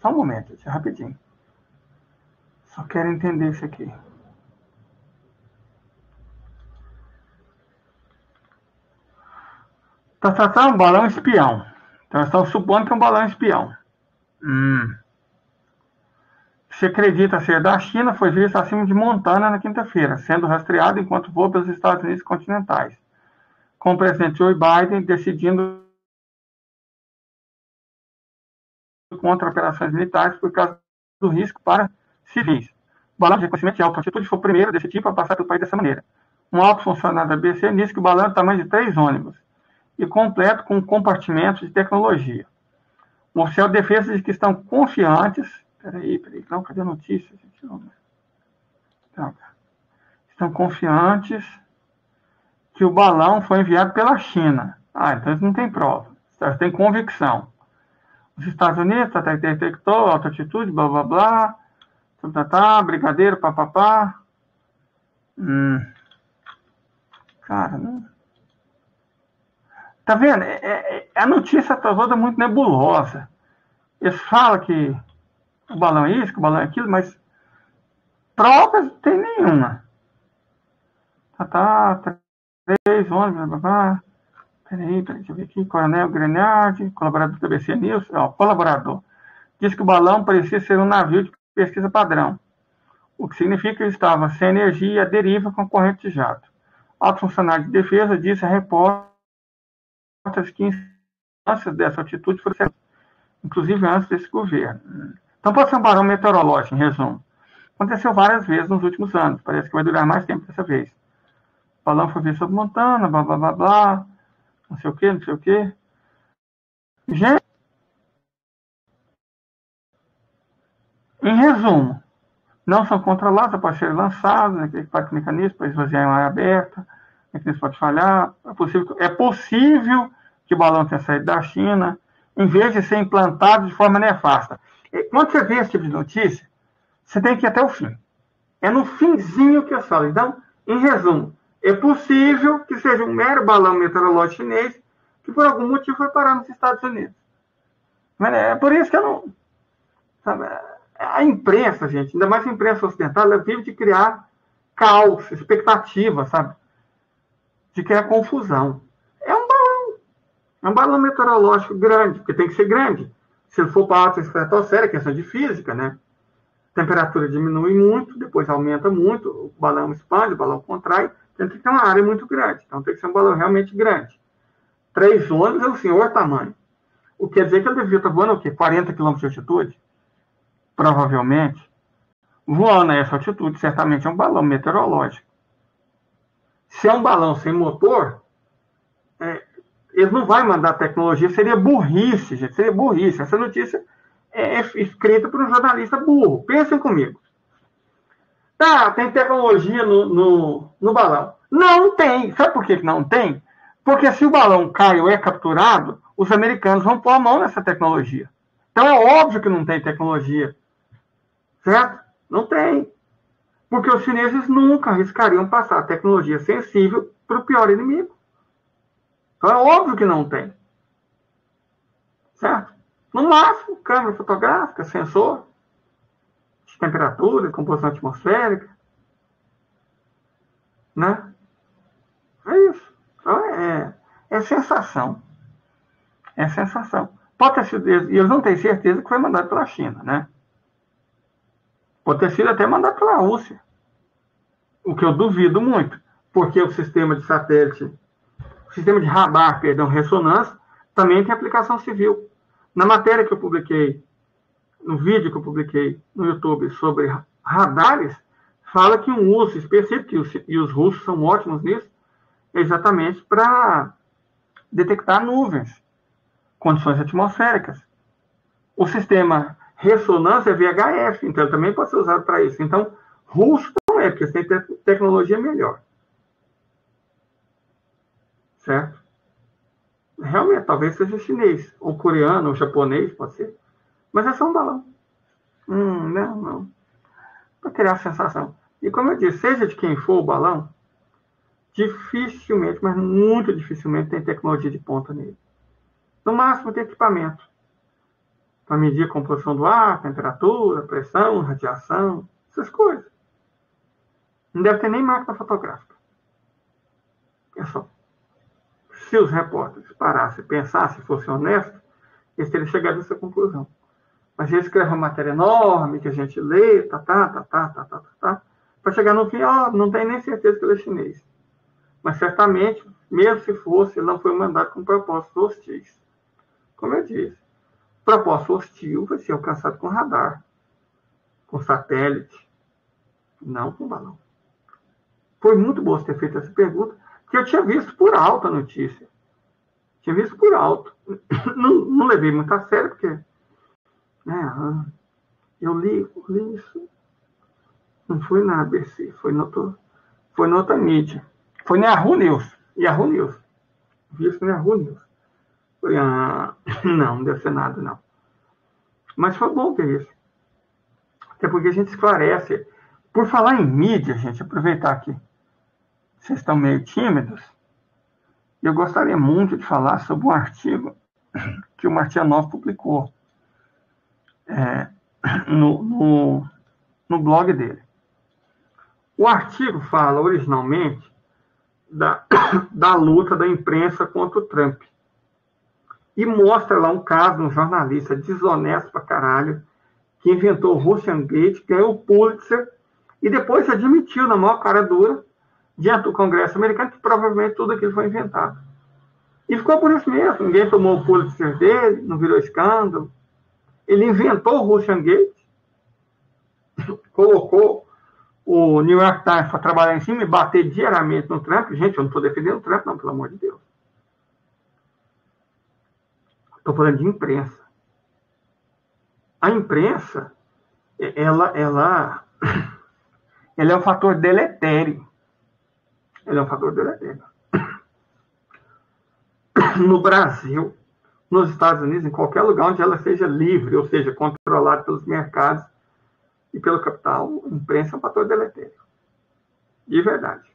Só um momento, gente, rapidinho. Só quero entender isso aqui. Tá um balão espião. Então, estão supondo que é um balão espião. Se acredita ser da China, foi visto acima de Montana na quinta-feira, sendo rastreado enquanto voa pelos Estados Unidos continentais, com o presidente Joe Biden decidindo contra operações militares por causa do risco para civis. O balão de reconhecimento de alta altitude foi o primeiro desse tipo a passar pelo país dessa maneira. Um alto funcionário da BBC disse que o balão é do tamanho de 3 ônibus e completo com compartimentos de tecnologia. O oficial de defesa diz que estão confiantes. Peraí, não, cadê a notícia? Estão confiantes que o balão foi enviado pela China. Então eles não têm prova. Eles têm convicção. Os Estados Unidos detectou alta altitude, blá, blá, blá, brigadeiro, papapá. Cara, não... Tá vendo? A notícia toda é muito nebulosa. Eles falam que o balão é isso, que o balão é aquilo, mas provas não tem nenhuma. 3 ônibus, blá, blá. Peraí, deixa eu ver aqui. Coronel Grenard, colaborador do BBC News, colaborador, disse que o balão parecia ser um navio de pesquisa padrão, o que significa que ele estava sem energia e à deriva com corrente de jato. Alto funcionário de defesa disse a repórteres que instâncias dessa altitude foram, inclusive antes desse governo. Então pode ser um balão meteorológico, em resumo. Aconteceu várias vezes nos últimos anos, parece que vai durar mais tempo dessa vez. O balão foi visto sobre Montana, blá, blá, blá, blá, não sei o que. Gente, em resumo, não são controlados após serem lançados, equipamentos mecanismos para esvaziar em área aberta, mecanismo pode falhar, é possível que o balão tenha saído da China, em vez de ser implantado de forma nefasta. Quando você vê esse tipo de notícia, você tem que ir até o fim. É no finzinho que eu falo. Então, em resumo, é possível que seja um mero balão meteorológico chinês que por algum motivo foi parar nos Estados Unidos. Mas é por isso que eu não... Sabe, a imprensa, gente, ainda mais a imprensa ocidental, ela vive de criar caos, expectativa, sabe? De criar confusão. É um balão meteorológico grande, porque tem que ser grande. Se ele for para a alta estratosfera, questão de física, né? A temperatura diminui muito, depois aumenta muito, o balão expande, o balão contrai, então tem que ter uma área muito grande. Então tem que ser um balão realmente grande. 3 ônibus é o senhor tamanho. O que quer dizer que ele devia estar voando o quê? 40 km de altitude? Provavelmente. Voando a essa altitude, certamente é um balão meteorológico. Se é um balão sem motor, eles não vão mandar tecnologia, seria burrice, gente, seria burrice. Essa notícia é escrita por um jornalista burro. Pensem comigo. Tem tecnologia no balão. Não tem. Sabe por que não tem? Porque se o balão cai ou é capturado, os americanos vão pôr a mão nessa tecnologia. Então é óbvio que não tem tecnologia. Certo? Não tem. Porque os chineses nunca arriscariam passar a tecnologia sensível para o pior inimigo. Então é óbvio que não tem. Certo? No máximo, câmera fotográfica, sensor de temperatura, composição atmosférica. Né? É isso. Então é sensação. É sensação. Pode ter sido, e eles não têm certeza que foi mandado pela China, né? Pode ter sido até mandado pela Rússia. O que eu duvido muito. Porque o sistema de satélite, o sistema de radar, ressonância, também tem aplicação civil. Na matéria que eu publiquei, no vídeo que eu publiquei no YouTube sobre radares, fala que um uso específico, e os russos são ótimos nisso, é exatamente para detectar nuvens, condições atmosféricas. O sistema ressonância VHF, então ele também pode ser usado para isso. Então, russo não é, porque tem tecnologia melhor. Certo? Realmente, talvez seja chinês, ou coreano, ou japonês, pode ser. Mas é só um balão. Não. Para criar a sensação. E como eu disse, seja de quem for o balão, dificilmente, mas muito dificilmente, tem tecnologia de ponta nele. No máximo, tem equipamento para medir a composição do ar, temperatura, pressão, radiação, essas coisas. Não deve ter nem máquina fotográfica. É só. Se os repórteres parassem e pensassem, fossem honestos, eles teriam chegado a essa conclusão. Mas eles escrevem uma matéria enorme que a gente lê, para chegar no fim, não tem nem certeza que ele é chinês. Mas certamente, mesmo se fosse, ele não foi mandado com propósitos hostis. Como eu disse, propósito hostil vai ser alcançado com radar, com satélite, não com balão. Foi muito bom você ter feito essa pergunta, que eu tinha visto por alto a notícia. Tinha visto por alto. Não levei muito a sério, porque eu li isso. Não foi na ABC, foi na outra mídia. Foi na Yahoo News. Vi isso na Yahoo News. Foi não deve ser nada, não. Mas foi bom ver isso. Até porque a gente esclarece. Por falar em mídia, gente, aproveitar que vocês estão meio tímidos, eu gostaria muito de falar sobre um artigo que o Martianov publicou no blog dele. O artigo fala originalmente da luta da imprensa contra o Trump. E mostra lá um caso de um jornalista desonesto pra caralho, que inventou o Russiagate, ganhou o Pulitzer, e depois admitiu na maior cara dura, diante do Congresso americano, que provavelmente tudo aquilo foi inventado. E ficou por isso mesmo. Ninguém tomou o Pulitzer dele, não virou escândalo. Ele inventou o Russiagate, colocou o New York Times para trabalhar em cima e bater diariamente no Trump. Gente, eu não estou defendendo o Trump, não, pelo amor de Deus. Estou falando de imprensa. A imprensa, ela é um fator deletério. No Brasil, nos Estados Unidos, em qualquer lugar onde ela seja livre, ou seja, controlada pelos mercados e pelo capital, a imprensa é um fator deletério. De verdade.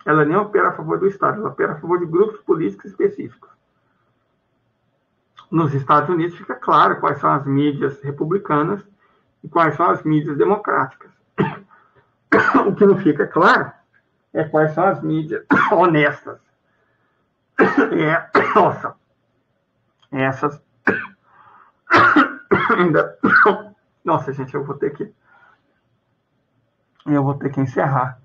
Ela nem opera a favor do Estado, ela opera a favor de grupos políticos específicos. Nos Estados Unidos fica claro quais são as mídias republicanas e quais são as mídias democráticas. O que não fica claro é quais são as mídias honestas. Nossa, essas ainda... Nossa, gente, eu vou ter que encerrar.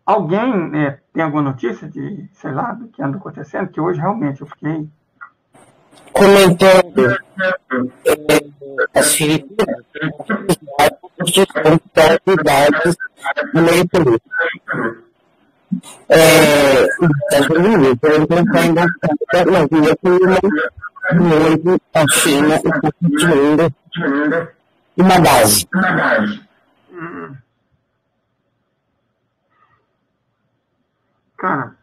Alguém tem alguma notícia de, sei lá, do que anda acontecendo? Que hoje realmente eu fiquei comentando as Filipinas atividades no meio político. Estados Unidos, eu pensando bastante na vida muito a China está construindo uma base. Cara,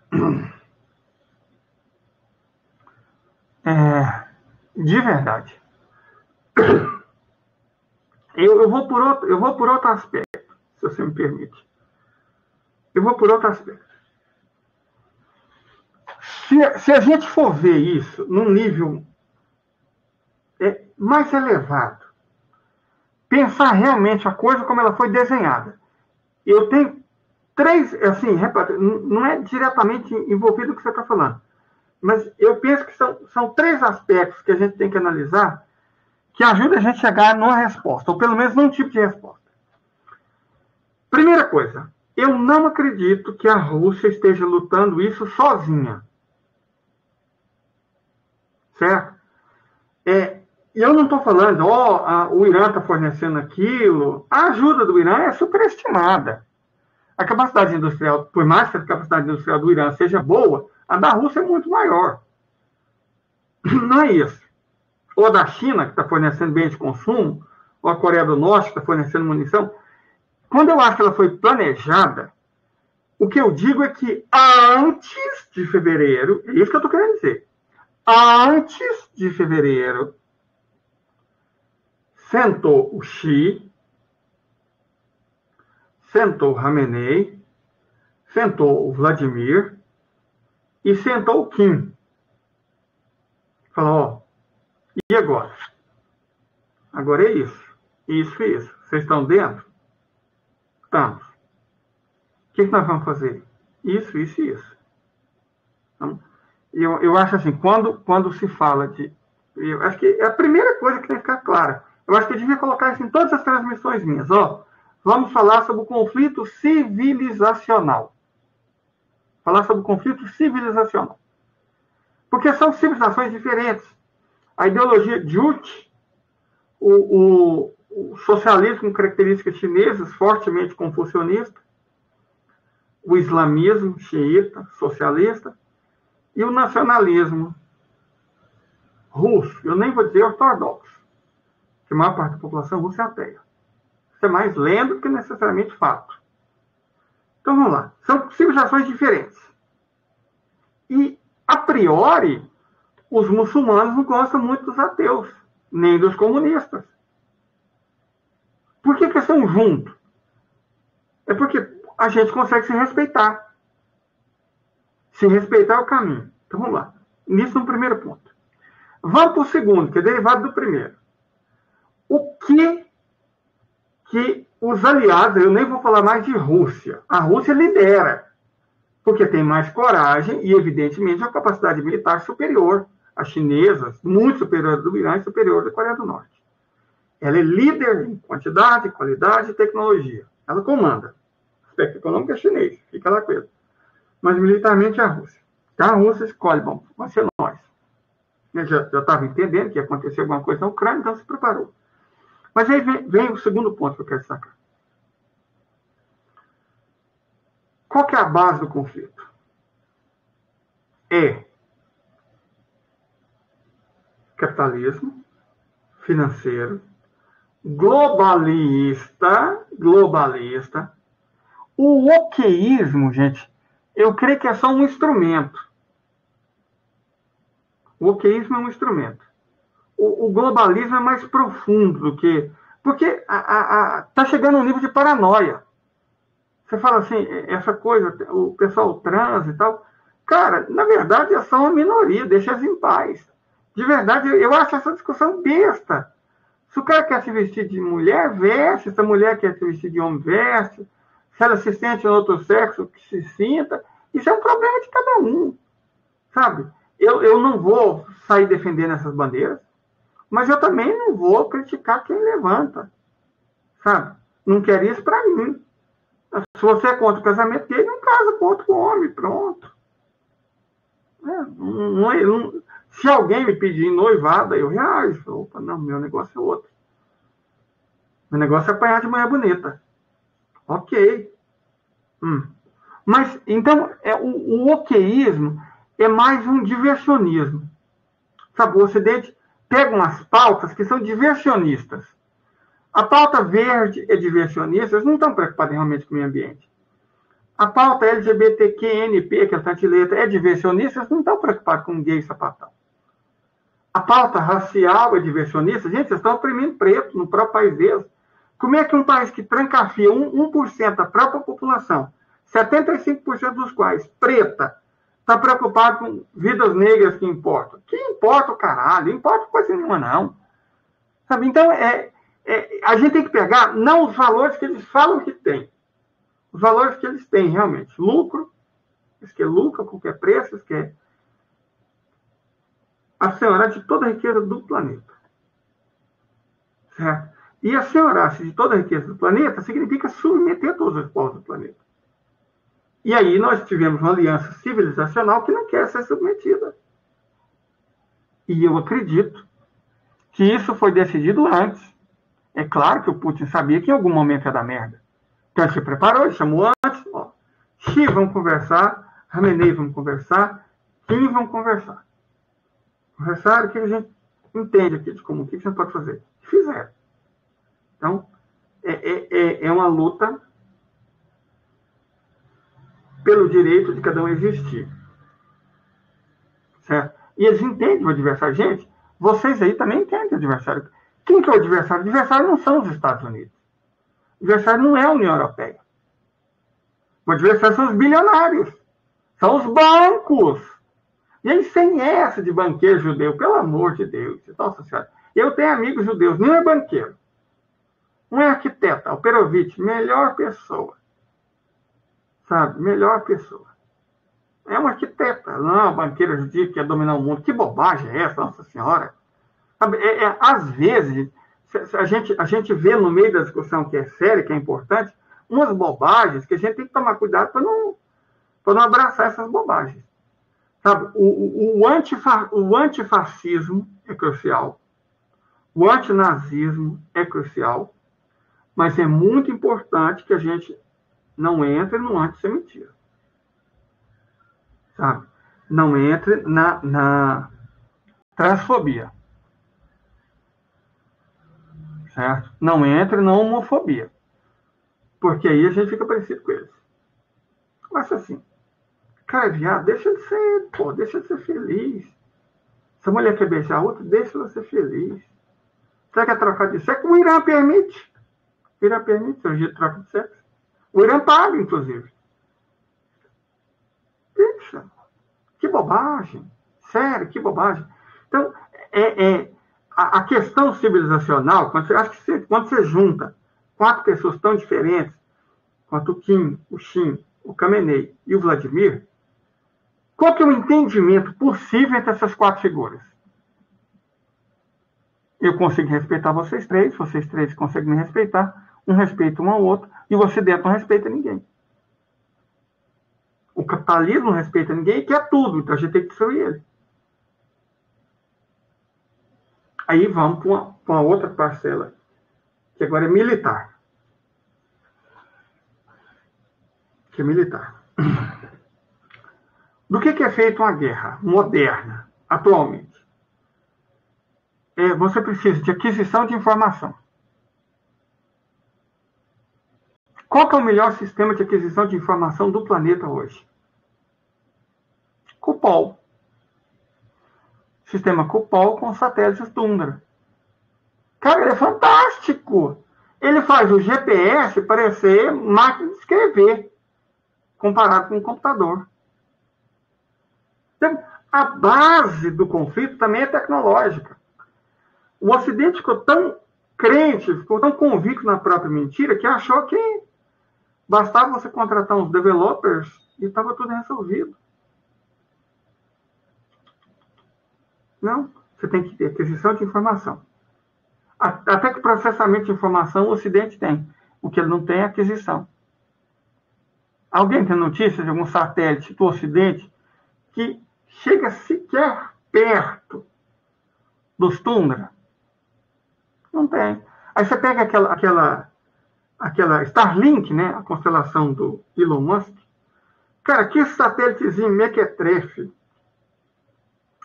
de verdade, eu vou por outro aspecto, se você me permite. Eu vou por outro aspecto. Se a gente for ver isso num nível mais elevado, pensar realmente a coisa como ela foi desenhada. Eu tenho três, assim, repara, não é diretamente envolvido o que você está falando, mas eu penso que são três aspectos que a gente tem que analisar que ajudam a gente a chegar numa resposta, ou pelo menos num tipo de resposta. Primeira coisa, eu não acredito que a Rússia esteja lutando isso sozinha. Certo? Eu não estou falando, o Irã está fornecendo aquilo. A ajuda do Irã é superestimada. A capacidade industrial, por mais que a capacidade industrial do Irã seja boa, a da Rússia é muito maior. Não é isso. Ou da China, que está fornecendo bens de consumo, ou a Coreia do Norte está fornecendo munição. Quando eu acho que ela foi planejada, o que eu digo é que antes de fevereiro, é isso que eu estou querendo dizer, antes de fevereiro, sentou o Xi, sentou o Khamenei, sentou o Vladimir e sentou o Kim. Falou, ó, e agora? Agora é isso. Isso e isso. Vocês estão dentro? Estamos. O que nós vamos fazer? Isso, isso e isso. Então, eu acho assim, quando se fala de... Eu acho que é a primeira coisa que tem que ficar clara. Eu acho que eu devia colocar isso em todas as transmissões minhas. Ó, vamos falar sobre o conflito civilizacional. Falar sobre o conflito civilizacional. Porque são civilizações diferentes. A ideologia Juche, o socialismo com características chinesas, fortemente confucionista, o islamismo xiita, socialista, e o nacionalismo russo, eu nem vou dizer ortodoxo, que a maior parte da população russa é ateia. Isso é mais lenda do que necessariamente fato. Então vamos lá. São civilizações diferentes. E, a priori, os muçulmanos não gostam muito dos ateus, nem dos comunistas. Por que eles estão juntos? É porque a gente consegue se respeitar. Se respeitar é o caminho. Então vamos lá. Nisso no primeiro ponto. Vamos para o segundo, que é derivado do primeiro. O que os aliados, eu nem vou falar mais de Rússia. A Rússia lidera, porque tem mais coragem e, evidentemente, uma capacidade militar superior às chinesas, muito superior do Irã e superior da Coreia do Norte. Ela é líder em quantidade, qualidade e tecnologia. Ela comanda. O aspecto econômico é chinês, fica lá com ele. Mas militarmente é a Rússia. Então a Rússia escolhe, bom, vai ser nós. Ele já estava entendendo que ia acontecer alguma coisa na Ucrânia, então se preparou. Mas aí vem o segundo ponto que eu quero destacar. Qual que é a base do conflito? É capitalismo financeiro, globalista. O wokeísmo, gente, eu creio que é só um instrumento. O wokeísmo é um instrumento. O globalismo é mais profundo do que... Porque está chegando a um nível de paranoia. Você fala assim, essa coisa, o pessoal trans e tal... Cara, na verdade, é só uma minoria, deixa eles em paz. De verdade, eu acho essa discussão besta. Se o cara quer se vestir de mulher, veste. Se a mulher quer se vestir de homem, veste. Se ela se sente em outro sexo, que se sinta. Isso é um problema de cada um. Sabe? Eu não vou sair defendendo essas bandeiras, mas eu também não vou criticar quem levanta. Sabe? Não quero isso para mim. Se você é contra o casamento gay, não casa com outro homem. Pronto. Se alguém me pedir noivada, eu reajo. Opa, não, meu negócio é outro. Meu negócio é apanhar de mulher bonita. Ok. Mas, então, o wokeísmo é mais um diversionismo. Sabe, o Ocidente pega umas pautas que são diversionistas. A pauta verde é diversionista, eles não estão preocupados realmente com o meio ambiente. A pauta LGBTQNP, que é a tantileta, é diversionista, eles não estão preocupados com gay e sapatão. A pauta racial é diversionista, gente, vocês estão oprimindo preto no próprio país deles. Como é que um país que trancafia 1% da própria população, 75% dos quais preta, está preocupado com vidas negras que importam? Que importa o caralho? Não importa coisa nenhuma, não. Sabe? Então, a gente tem que pegar, não os valores que eles falam que tem, os valores que eles têm, realmente. Lucro, eles querem lucro a qualquer preço, eles querem assenhorar de toda a riqueza do planeta. Certo? E assenhorar-se de toda a riqueza do planeta significa submeter todos os povos do planeta. E aí nós tivemos uma aliança civilizacional que não quer ser submetida. E eu acredito que isso foi decidido antes. É claro que o Putin sabia que em algum momento ia dar merda. Então ele se preparou, ele chamou antes. Ó, Xi, vamos conversar. Khamenei, vamos conversar. Kim, vamos conversar. Conversaram, o que a gente entende aqui de como, o que a gente pode fazer? Fizeram. Então, é uma luta pelo direito de cada um existir. Certo? E eles entendem o adversário. Gente, vocês aí também entendem o adversário. Quem que é o adversário? O adversário não são os Estados Unidos. O adversário não é a União Europeia. O adversário são os bilionários. São os bancos. E aí, sem essa de banqueiro judeu, pelo amor de Deus, nossa senhora. Eu tenho amigos judeus, não é banqueiro. Um é arquiteto, Alperovitch, melhor pessoa. Sabe? Melhor pessoa. É uma arquiteta, não é uma banqueira judia que quer dominar o mundo. Que bobagem é essa, nossa senhora? Sabe? Às vezes, a gente vê no meio da discussão que é séria, que é importante, umas bobagens que a gente tem que tomar cuidado para não abraçar essas bobagens. Sabe? O antifascismo é crucial. O antinazismo é crucial. Mas é muito importante que a gente não entre no antissemitismo. Sabe? Não entre na transfobia. Certo? Não entre na homofobia. Porque aí a gente fica parecido com eles. Mas assim, cara, viado, deixa de ser feliz. Se a mulher quer beijar a outra, deixa ela ser feliz. Você quer trocar de sexo? O Irã permite. O Irã permite cirurgia de troca de sexo. O Irã paga, inclusive. Deixa. Que bobagem. Sério, que bobagem. Então, a questão civilizacional, quando você junta 4 pessoas tão diferentes, quanto o Kim, o Shin, o Khamenei e o Vladimir, qual que é o entendimento possível entre essas 4 figuras? Eu consigo respeitar vocês três conseguem me respeitar, um respeita um ao outro, e o Ocidente não respeita ninguém. O capitalismo não respeita ninguém e quer tudo, então a gente tem que destruir ele. Aí vamos para uma outra parcela, que agora é militar. Que é militar. Do que é feita uma guerra moderna, atualmente? Você precisa de aquisição de informação. Qual que é o melhor sistema de aquisição de informação do planeta hoje? CUPOL. Sistema CUPOL com satélites Tundra. Cara, ele é fantástico. Ele faz o GPS parecer máquina de escrever, comparado com um computador. Então, a base do conflito também é tecnológica. O Ocidente ficou tão crente, ficou tão convicto na própria mentira, que achou que bastava você contratar uns developers e estava tudo resolvido. Não, você tem que ter aquisição de informação. Até que processamento de informação o Ocidente tem. O que ele não tem é aquisição. Alguém tem notícia de algum satélite do Ocidente que chega sequer perto dos Tundra? Não tem. Aí você pega aquela Starlink, né? A constelação do Elon Musk. Cara, que satélitezinho mequetrefe.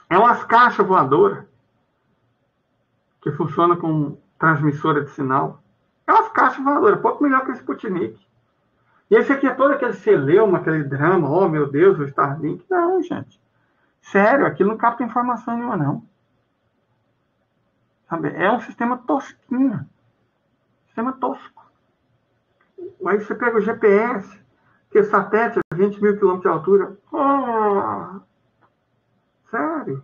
É umas caixas voadoras que funcionam com transmissora de sinal. É umas caixas voadoras, pouco melhor que o Sputnik. E esse aqui é todo aquele celeuma, aquele drama, oh meu Deus, o Starlink. Não, gente. Sério, aquilo não capta informação nenhuma, não. Sabe? É um sistema tosquinho. Sistema tosco. Aí você pega o GPS, que é satélite a 20 mil quilômetros de altura. Oh, sério?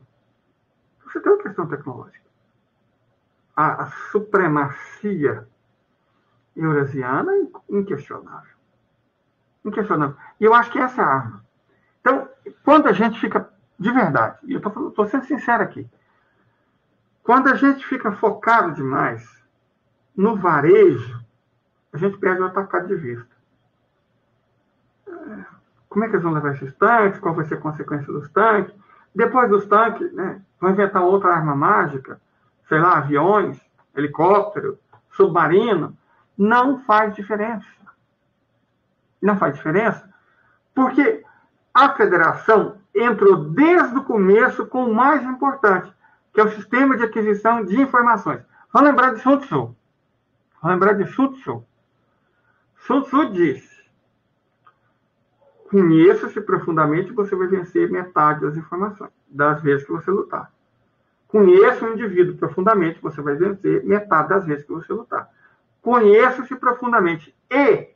Você tem uma questão tecnológica. A supremacia eurasiana é inquestionável. Inquestionável. E eu acho que essa é a arma. Então, quando a gente fica, de verdade, e eu estou sendo sincero aqui, quando a gente fica focado demais no varejo, a gente perde o atacado de vista. Como é que eles vão levar esses tanques? Qual vai ser a consequência dos tanques? Depois dos tanques, né, vão inventar outra arma mágica, sei lá, aviões, helicóptero, submarino. Não faz diferença. Não faz diferença porque a federação entrou desde o começo com o mais importante, que é o sistema de aquisição de informações. Vamos lembrar de Sun Tzu. Vamos lembrar de Sun Tzu. Sun Tzu diz: conheça-se profundamente e você vai vencer metade das informações, das vezes que você lutar. Conheça o indivíduo profundamente, você vai vencer metade das vezes que você lutar. Conheça-se profundamente e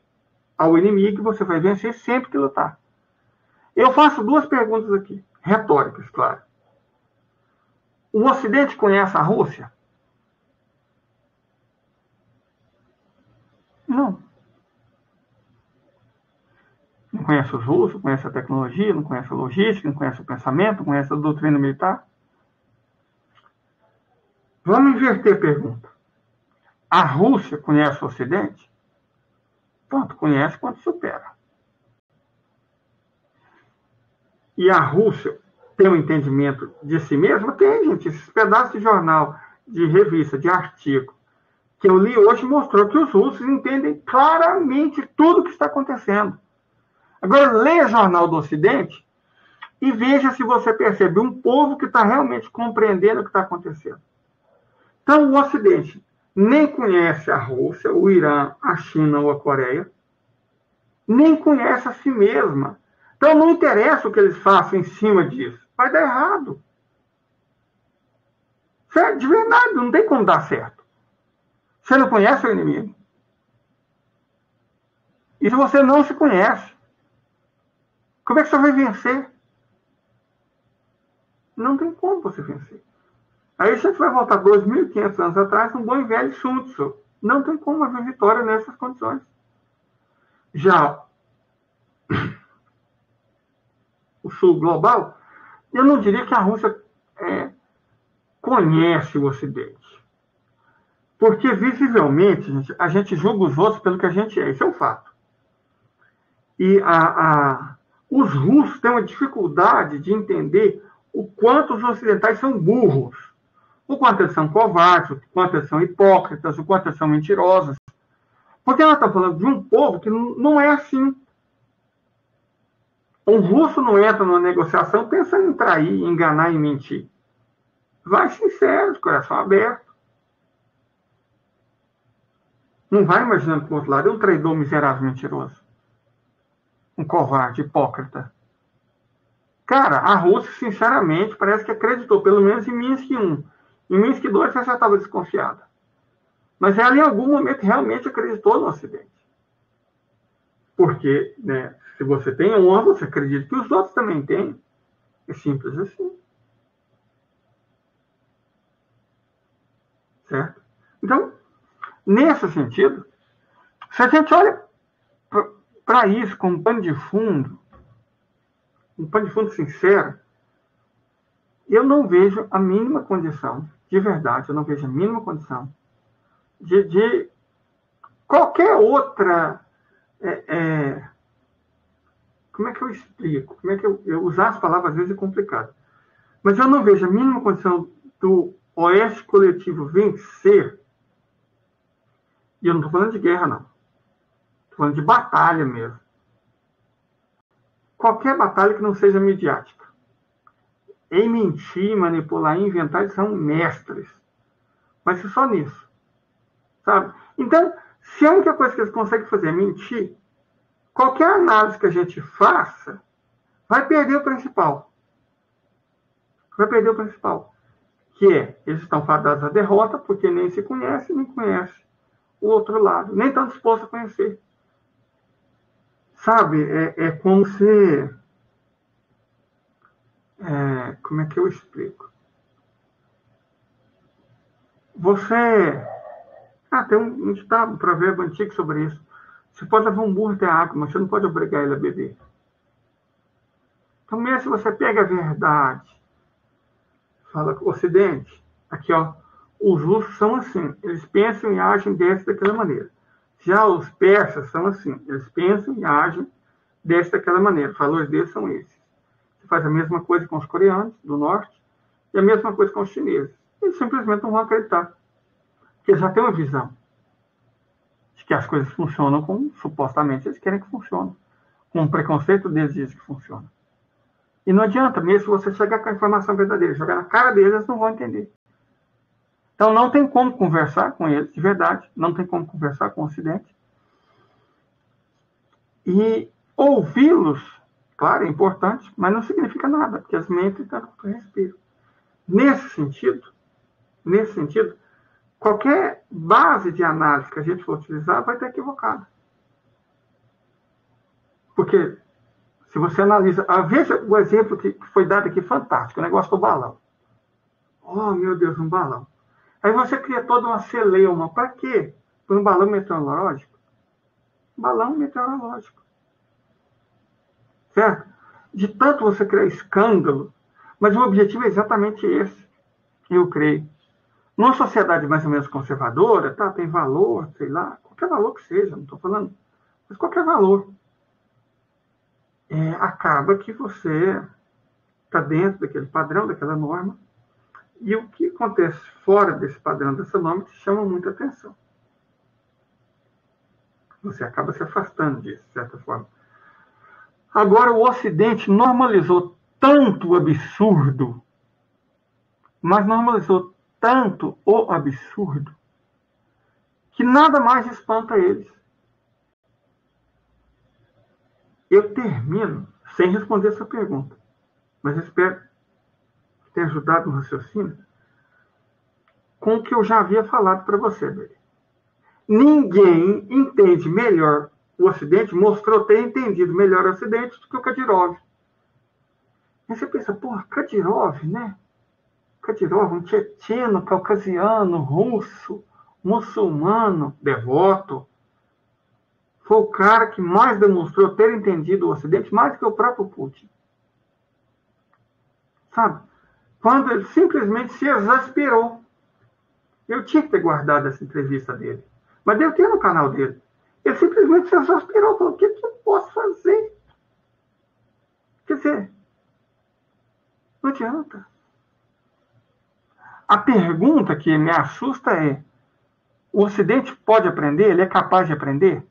ao inimigo você vai vencer sempre que lutar. Eu faço duas perguntas aqui, retóricas, claro. O Ocidente conhece a Rússia? Não. Não conhece os russos, não conhece a tecnologia, não conhece a logística, não conhece o pensamento, não conhece a doutrina militar? Vamos inverter a pergunta. A Rússia conhece o Ocidente? Tanto conhece quanto supera. E a Rússia tem um entendimento de si mesma? Tem, gente. Esses pedaços de jornal, de revista, de artigo que eu li hoje mostrou que os russos entendem claramente tudo o que está acontecendo. Agora, leia o Jornal do Ocidente e veja se você percebe um povo que está realmente compreendendo o que está acontecendo. Então, o Ocidente nem conhece a Rússia, o Irã, a China ou a Coreia, nem conhece a si mesma. Então, não interessa o que eles façam em cima disso. Vai dar errado. Certo? De verdade, não tem como dar certo. Você não conhece o inimigo. E se você não se conhece, como é que você vai vencer? Não tem como você vencer. Aí a gente vai voltar 2.500 anos atrás, um bom e velho Sun Tzu. Não tem como haver vitória nessas condições. Já o sul global, eu não diria que a Rússia conhece o Ocidente. Porque, visivelmente, a gente julga os outros pelo que a gente é. Isso é um fato. E os russos têm uma dificuldade de entender o quanto os ocidentais são burros. O quanto eles são covardes, o quanto eles são hipócritas, o quanto eles são mentirosos. Porque nós estamos falando de um povo que não é assim. Um russo não entra numa negociação pensando em trair, enganar e mentir. Vai sincero, de coração aberto. Não vai imaginando que o outro lado é um traidor miserável, mentiroso. Um covarde, hipócrita. Cara, a Rússia, sinceramente, parece que acreditou, pelo menos em Minsk 1. Em Minsk 2, você já estava desconfiada. Mas ela, em algum momento, realmente acreditou no Ocidente. Porque, né, se você tem honra, você acredita que os outros também têm. É simples assim. Certo? Então, nesse sentido, se a gente olha para isso como um pano de fundo sincero, eu não vejo a mínima condição, de verdade, eu não vejo a mínima condição de qualquer outra... como é que eu explico? Como é que eu usar as palavras às vezes é complicado. Mas eu não vejo a mínima condição do oeste coletivo vencer. E eu não estou falando de guerra, não. Estou falando de batalha mesmo. Qualquer batalha que não seja midiática. Em mentir, manipular e inventar, eles são mestres. Mas é só nisso. Sabe? Então, se a única coisa que eles conseguem fazer é mentir, qualquer análise que a gente faça vai perder o principal. Vai perder o principal. Que é, eles estão fadados à derrota porque nem se conhecem, nem conhecem o outro lado. Nem estão dispostos a conhecer. Sabe? É como se... como é que eu explico? Você... tem um ditado, um provérbio antigo sobre isso. Você pode levar um burro até a água, mas você não pode obrigar ele a beber. Então, mesmo se você pega a verdade, fala com o Ocidente, aqui, ó, os russos são assim, eles pensam e agem daquela maneira. Já os persas são assim, eles pensam e agem daquela maneira. Os valores deles são esses. Você faz a mesma coisa com os coreanos do norte e a mesma coisa com os chineses. Eles simplesmente não vão acreditar. Porque eles já têm uma visão de que as coisas funcionam como supostamente eles querem que funcionem. Com o preconceito deles diz que funciona. E não adianta, mesmo se você chegar com a informação verdadeira, jogar na cara deles, eles não vão entender. Então, não tem como conversar com eles, de verdade, não tem como conversar com o Ocidente. E ouvi-los, claro, é importante, mas não significa nada, porque as mentes estão com respiro. Nesse sentido, qualquer base de análise que a gente for utilizar vai estar equivocada. Porque, se você analisa... Veja o exemplo que foi dado aqui, fantástico, o negócio do balão. Oh, meu Deus, um balão. Aí você cria toda uma celeuma. Para quê? Por um balão meteorológico? Balão meteorológico. Certo? De tanto você criar escândalo, mas o objetivo é exatamente esse, eu creio. Numa sociedade mais ou menos conservadora, tá, tem valor, sei lá, qualquer valor que seja, não estou falando, mas qualquer valor. Acaba que você está dentro daquele padrão, daquela norma, e o que acontece fora desse padrão, dessa norma, te chama muita atenção. Você acaba se afastando disso, de certa forma. Agora, o Ocidente normalizou tanto o absurdo, mas normalizou tanto o absurdo, que nada mais espanta eles. Eu termino sem responder essa pergunta, mas espero que tenha ajudado no raciocínio com o que eu já havia falado para você, Beli. Ninguém entende melhor o Ocidente, mostrou ter entendido melhor o Ocidente do que o Kadyrov. Aí você pensa, porra, Kadyrov, né? Kadyrov, um tchetcheno, caucasiano, russo, muçulmano, devoto, foi o cara que mais demonstrou ter entendido o Ocidente, mais do que o próprio Putin. Sabe? Quando ele simplesmente se exasperou. Eu tinha que ter guardado essa entrevista dele. Mas eu tenho no canal dele. Ele simplesmente se exasperou. Falou, o que eu posso fazer? Quer dizer, não adianta. A pergunta que me assusta é, o Ocidente pode aprender? Ele é capaz de aprender?